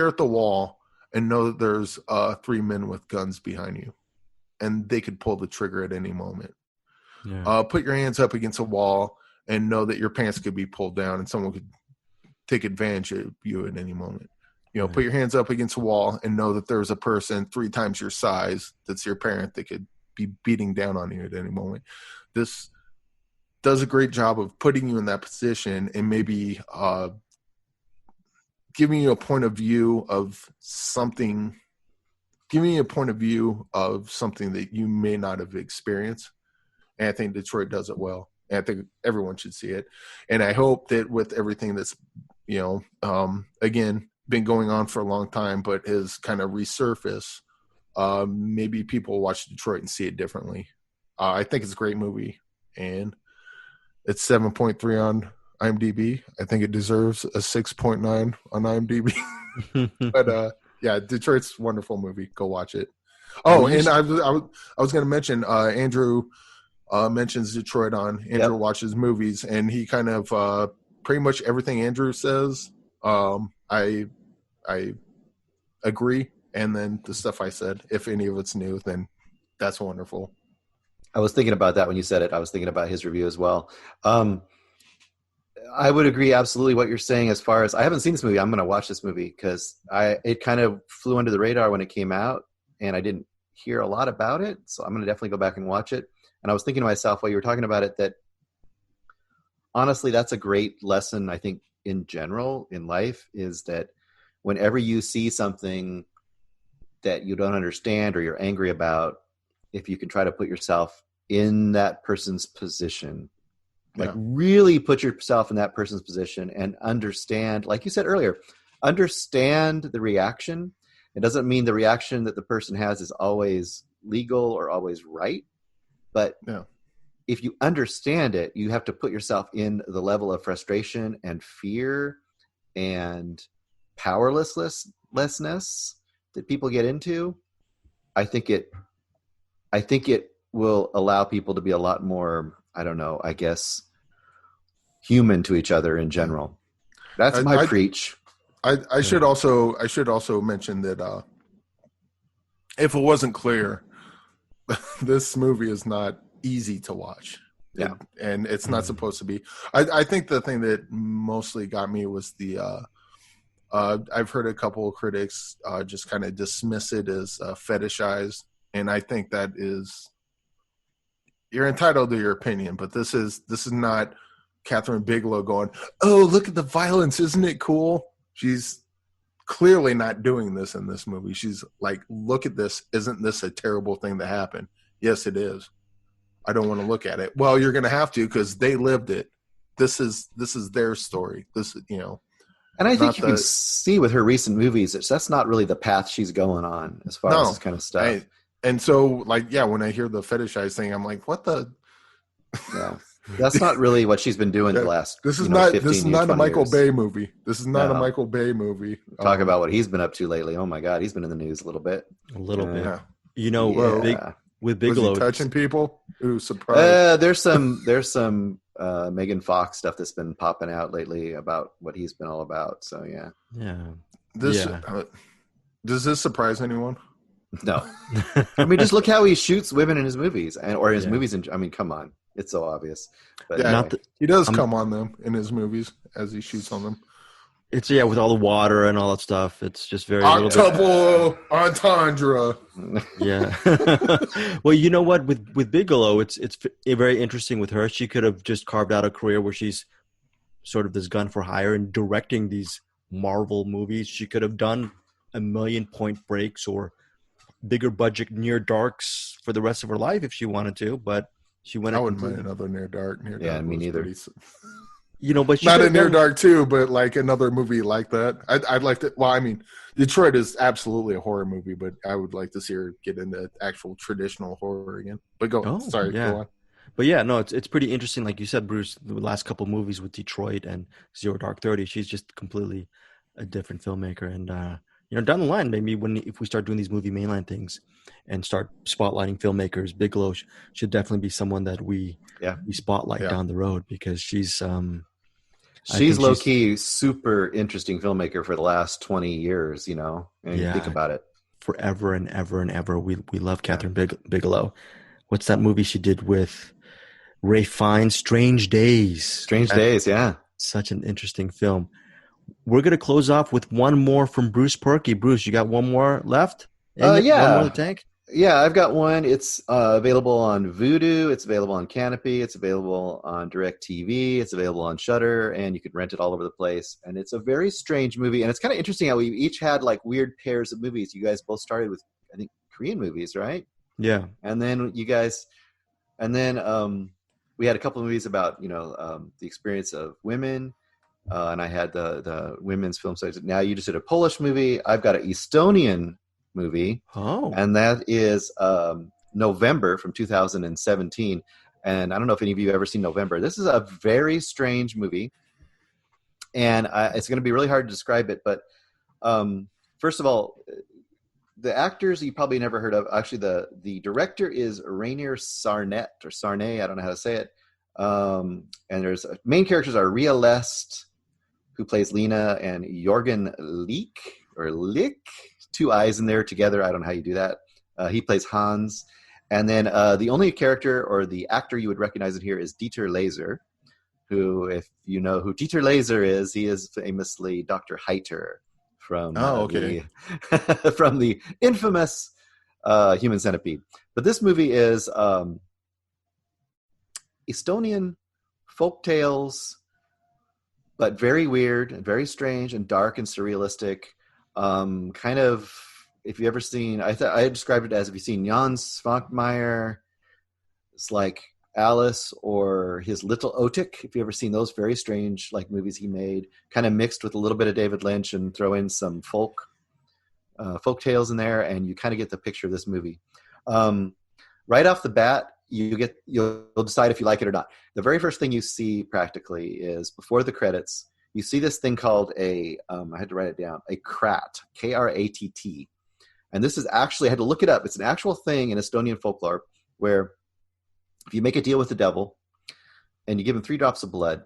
at the wall and know that there's 3 men with guns behind you, and they could pull the trigger at any moment. Yeah. Put your hands up against a wall and know that your pants could be pulled down and someone could take advantage of you at any moment. Put your hands up against a wall and know that there's a person 3 times your size that's your parent that could be beating down on you at any moment. This does a great job of putting you in that position and maybe giving you a point of view of something, that you may not have experienced. And I think Detroit does it well. And I think everyone should see it. And I hope that with everything that's, again, been going on for a long time, but has kind of resurfaced, maybe people will watch Detroit and see it differently. I think it's a great movie, and it's 7.3 on IMDb. I think it deserves a 6.9 on IMDb. But yeah, Detroit's a wonderful movie. Go watch it. Oh, and I was going to mention Andrew mentions Detroit on Andrew watches movies, and he kind of pretty much everything Andrew says, I agree. And then the stuff I said, if any of it's new, then that's wonderful. I was thinking about that when you said it. I was thinking about his review as well. I would agree absolutely what you're saying as far as I haven't seen this movie. I'm going to watch this movie because it kind of flew under the radar when it came out, and I didn't hear a lot about it. So I'm going to definitely go back and watch it. And I was thinking to myself while you were talking about it that honestly, that's a great lesson, I think, in general in life, is that whenever you see something that you don't understand or you're angry about, if you can try to put yourself in that person's position, like really put yourself in that person's position and understand, like you said earlier, understand the reaction. It doesn't mean the reaction that the person has is always legal or always right. But if you understand it, you have to put yourself in the level of frustration and fear and powerlessness that people get into. I think it will allow people to be a lot more, I don't know, I guess, human to each other in general. That's my preach. I should also mention that if it wasn't clear, this movie is not easy to watch. Yeah. And it's not supposed to be. I think the thing that mostly got me was the I've heard a couple of critics just kind of dismiss it as fetishized, and I think that is, you're entitled to your opinion, but this is not Catherine Bigelow going, "Oh, look at the violence, isn't it cool?" She's clearly not doing this in this movie. She's like, "Look at this, isn't this a terrible thing to happen?" Yes, it is. I don't want to look at it. Well, you're going to have to, because they lived it. This is their story. And I think you can see with her recent movies, that's not really the path she's going on as far as this kind of stuff. And so, when I hear the fetishize thing, I'm like, what the? Yeah, that's not really what she's been doing the last. This is not a Michael Bay movie. This is not a Michael Bay movie. Talk about what he's been up to lately. Oh my God, he's been in the news a little bit. Yeah. With Bigelow, was he touching people? Ooh, surprise! There's some Megan Fox stuff that's been popping out lately about what he's been all about. So yeah. Does this surprise anyone? No. I mean, just look how he shoots women in his movies, or his movies. I mean, come on, it's so obvious. But anyway. He does come on them in his movies as he shoots on them. It's with all the water and all that stuff. It's just very Octuple entendre. Yeah. Well, you know what? With Bigelow, it's very interesting with her. She could have just carved out a career where she's sort of this gun for hire and directing these Marvel movies. She could have done 1,000,000 Point Breaks or bigger budget Near Darks for the rest of her life if she wanted to, but she went. I wouldn't mind another Near Dark. Yeah, me neither. But she not a Near Dark too, but like another movie like that. I'd like to. Well, I mean, Detroit is absolutely a horror movie, but I would like to see her get into actual traditional horror again. But go on. But yeah, no, it's pretty interesting. Like you said, Bruce, the last couple movies with Detroit and Zero Dark 30, she's just completely a different filmmaker. And down the line, maybe if we start doing these movie mainline things and start spotlighting filmmakers, Bigelow should definitely be someone that we spotlight down the road, because she's low key super interesting filmmaker for the last 20 years. You think about it, forever and ever and ever. We love Catherine Bigelow. What's that movie she did with Ray Fiennes? Strange Days. Yeah. Such an interesting film. We're going to close off with one more from Bruce Purkey. Bruce, you got one more left? Yeah. One more in the tank? Yeah, I've got one. It's available on Vudu. It's available on Canopy. It's available on DirecTV. It's available on Shudder, and you can rent it all over the place. And it's a very strange movie. And it's kind of interesting how we each had like weird pairs of movies. You guys both started with, I think, Korean movies, right? Yeah. And then we had a couple of movies about the experience of women. And I had the women's film sites. Now you just did a Polish movie. I've got an Estonian movie. Oh. And that is November from 2017. And I don't know if any of you have ever seen November. This is a very strange movie. And it's going to be really hard to describe it. But first of all, the actors you probably never heard of. Actually, the director is Rainier Sarnet or Sarnay. I don't know how to say it. And there's main characters are Ria Lest, who plays Lena, and Jorgen Leek or Lick. 2 eyes in there together. I don't know how you do that. He plays Hans. And then the only character or the actor you would recognize in here is Dieter Laser, who, if you know who Dieter Laser is, he is famously Dr. Heiter from, from the infamous Human Centipede. But this movie is Estonian folk tales, but very weird and very strange and dark and surrealistic. Kind of, if you ever seen, I described it as, if you've seen Jan Svankmajer, it's like Alice, or his Little Otik. If you ever seen those very strange like movies he made, kind of mixed with a little bit of David Lynch and throw in some folk tales in there, and you kind of get the picture of this movie. Right off the bat, you'll decide if you like it or not. The very first thing you see practically is before the credits. You see this thing called I had to write it down, a krat, K-R-A-T-T. And this is actually, I had to look it up. It's an actual thing in Estonian folklore where if you make a deal with the devil and you give him 3 drops of blood,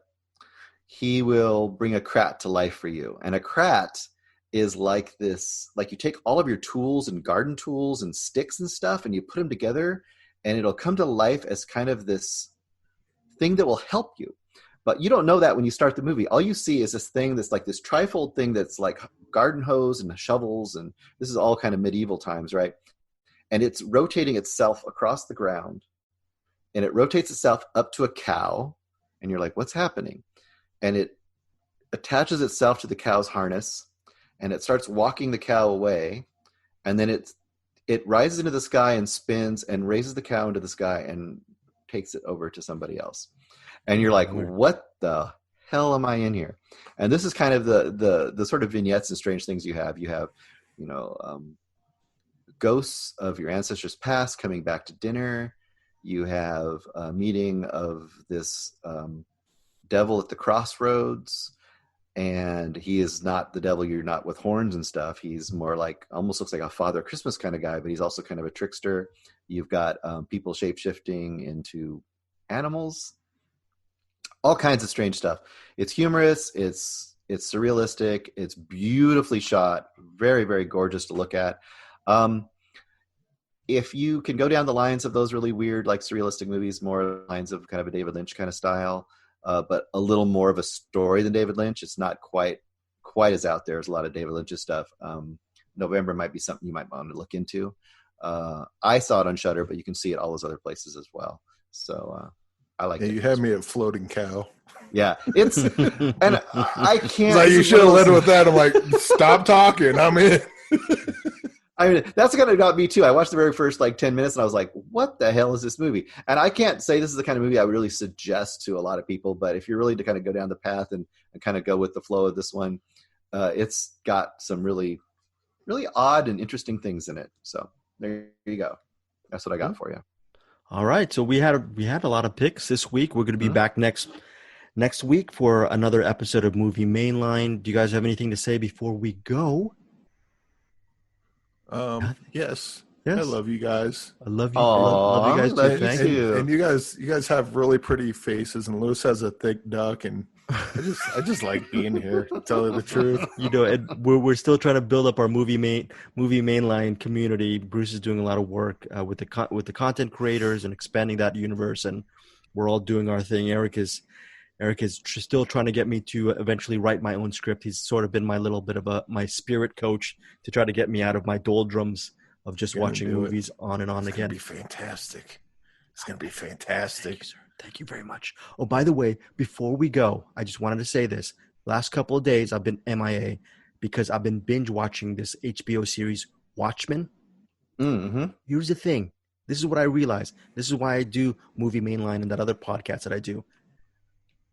he will bring a krat to life for you. And a krat is like this, like you take all of your tools and garden tools and sticks and stuff and you put them together and it'll come to life as kind of this thing that will help you. But you don't know that when you start the movie. All you see is this thing that's like this trifold thing that's like garden hose and shovels. And this is all kind of medieval times, right? And it's rotating itself across the ground. And it rotates itself up to a cow. And you're like, what's happening? And it attaches itself to the cow's harness. And it starts walking the cow away. And then it rises into the sky and spins and raises the cow into the sky and takes it over to somebody else. And you're like, what the hell am I in here? And this is kind of the sort of vignettes and strange things you have. You have, ghosts of your ancestors past coming back to dinner. You have a meeting of this devil at the crossroads. And he is not the devil. You're not with horns and stuff. He's more like, almost looks like a Father Christmas kind of guy, but he's also kind of a trickster. You've got people shape-shifting into animals. All kinds of strange stuff. It's humorous. It's surrealistic. It's beautifully shot. Very, very gorgeous to look at. If you can go down the lines of those really weird, like surrealistic movies, more lines of kind of a David Lynch kind of style, but a little more of a story than David Lynch. It's not quite as out there as a lot of David Lynch's stuff. November might be something you might want to look into. I saw it on Shudder, but you can see it all those other places as well. So I like it. You had me at Floating Cow. Yeah, it's and I can't. Like, you should have led with that. I'm like, stop talking. I'm in. I mean, that's kind of got me too. I watched the very first 10 minutes and I was like, what the hell is this movie? And I can't say this is the kind of movie I would really suggest to a lot of people, but if you're really to kind of go down the path and kind of go with the flow of this one, it's got some really, really odd and interesting things in it. So there you go. That's what I got for you. All right. So we had a lot of picks this week. We're going to be back next week for another episode of Movie Mainline. Do you guys have anything to say before we go? Yes. Yes. I love you guys. I love you. Aww, love you guys too. Thank you. And you guys have really pretty faces, and Luis has a thick duck, and I just like being here. To tell you the truth, we're still trying to build up our movie mainline community. Bruce is doing a lot of work with the content creators and expanding that universe, and we're all doing our thing. Eric is still trying to get me to eventually write my own script. He's sort of been my little bit of my spirit coach to try to get me out of my doldrums of just Gonna watching do it. movies on and on It's again. gonna be fantastic. It's gonna be fantastic. Thank you, sir. Thank you very much. Oh, by the way, before we go, I just wanted to say this. Last couple of days, I've been MIA because I've been binge watching this HBO series, Watchmen. Mm-hmm. Here's the thing. This is what I realized. This is why I do Movie Mainline and that other podcast that I do.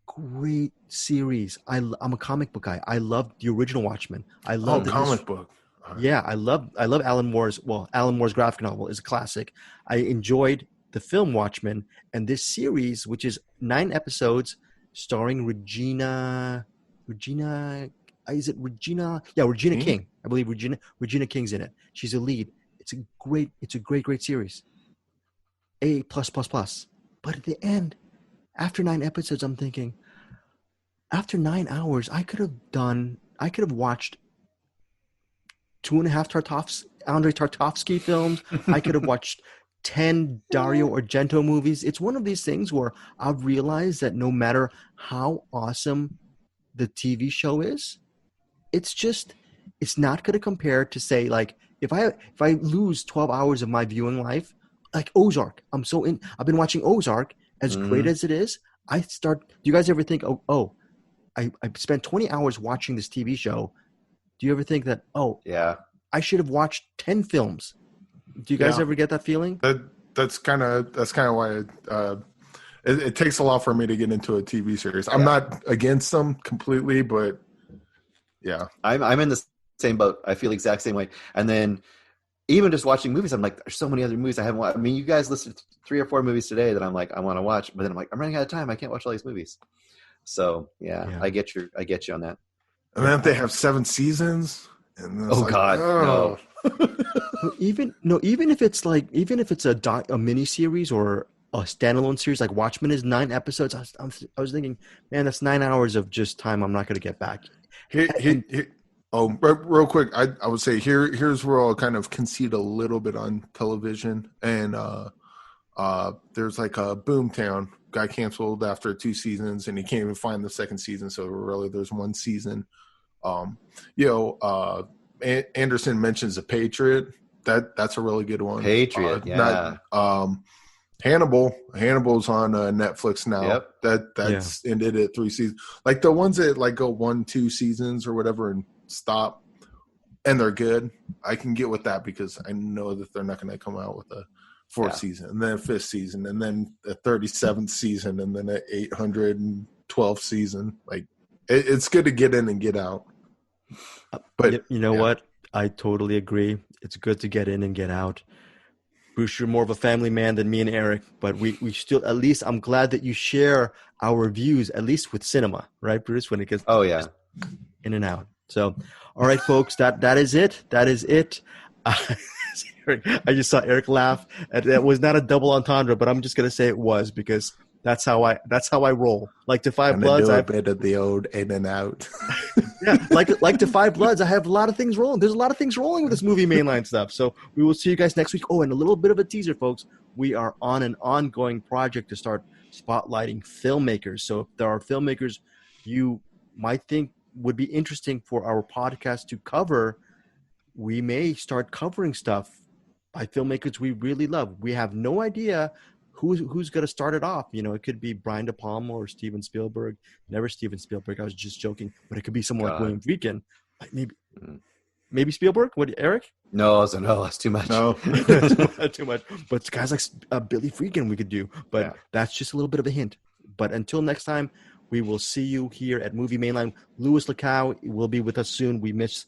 Great series. I'm a comic book guy. I love the original Watchmen. I love comic book. All right. Yeah, I love Alan Moore's. Well, Alan Moore's graphic novel is a classic. I enjoyed the film Watchmen, and this series, which is 9 episodes, starring Regina. Is it Regina? Yeah, Regina King. I believe Regina King's in it. She's a lead. It's a great series. A+++. But at the end, after 9 episodes, I'm thinking, after 9 hours, I could have watched 2.5 Andrei Tarkovsky films. I could have watched 10 Dario Argento movies. It's one of these things where I've realized that no matter how awesome the TV show is, it's not going to compare to, say, like, if I lose 12 hours of my viewing life, like Ozark. I've been watching Ozark, as great as it is. Do you guys ever think, I spent 20 hours watching this TV show. Do you ever think that, Yeah. I should have watched 10 films? Do you guys ever get that feeling? That's kind of why it takes a lot for me to get into a TV series. I'm not against them completely, but yeah, I'm in the same boat. I feel the exact same way. And then even just watching movies, I'm like, there's so many other movies I haven't watched. I mean, you guys listed 3 or 4 movies today that I'm like, I want to watch, but then I'm like, I'm running out of time. I can't watch all these movies. So yeah. I get you on that. And then they have 7 seasons. And God, no. even if it's a mini series or a standalone series, like Watchmen is 9 episodes. I was thinking, man, that's 9 hours of just time I'm not going to get back. Real quick, I would say here's where I'll kind of concede a little bit on television. And there's like a Boomtown got canceled after 2 seasons, and he can't even find the second season. So really, there's 1 season. Anderson mentions The Patriot. That's a really good one. Patriot, yeah. Hannibal's on Netflix now. Yep. That's ended at 3 seasons. Like the ones that like go 1-2 seasons or whatever and stop, and they're good. I can get with that because I know that they're not going to come out with a 4th season and then a 5th season and then a 37th season and then an 812th season. Like it's good to get in and get out. But you know what? I totally agree. It's good to get in and get out. Bruce, you're more of a family man than me and Eric, but we still, at least I'm glad that you share our views, at least with cinema, right, Bruce, when it gets in and out. So, all right, folks, that is it. That is it. I just saw Eric laugh. That was not a double entendre, but I'm just going to say it was because that's how I roll. Like to Five Bloods, I bit of the old in and out. Yeah, like to Five Bloods, I have a lot of things rolling. There's a lot of things rolling with this Movie Mainline stuff. So we will see you guys next week. Oh, and a little bit of a teaser, folks. We are on an ongoing project to start spotlighting filmmakers. So if there are filmmakers you might think would be interesting for our podcast to cover, we may start covering stuff by filmmakers we really love. We have no idea who's going to start it off. You know, it could be Brian De Palma or Steven Spielberg. Never Steven Spielberg. I was just joking. But it could be someone like William Friedkin. Like maybe Spielberg? What, Eric? No, that's too much. No. Too much. But guys like Billy Friedkin we could do. But that's just a little bit of a hint. But until next time, we will see you here at Movie Mainline. Luis Lacau will be with us soon. We miss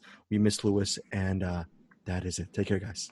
Luis. And that is it. Take care, guys.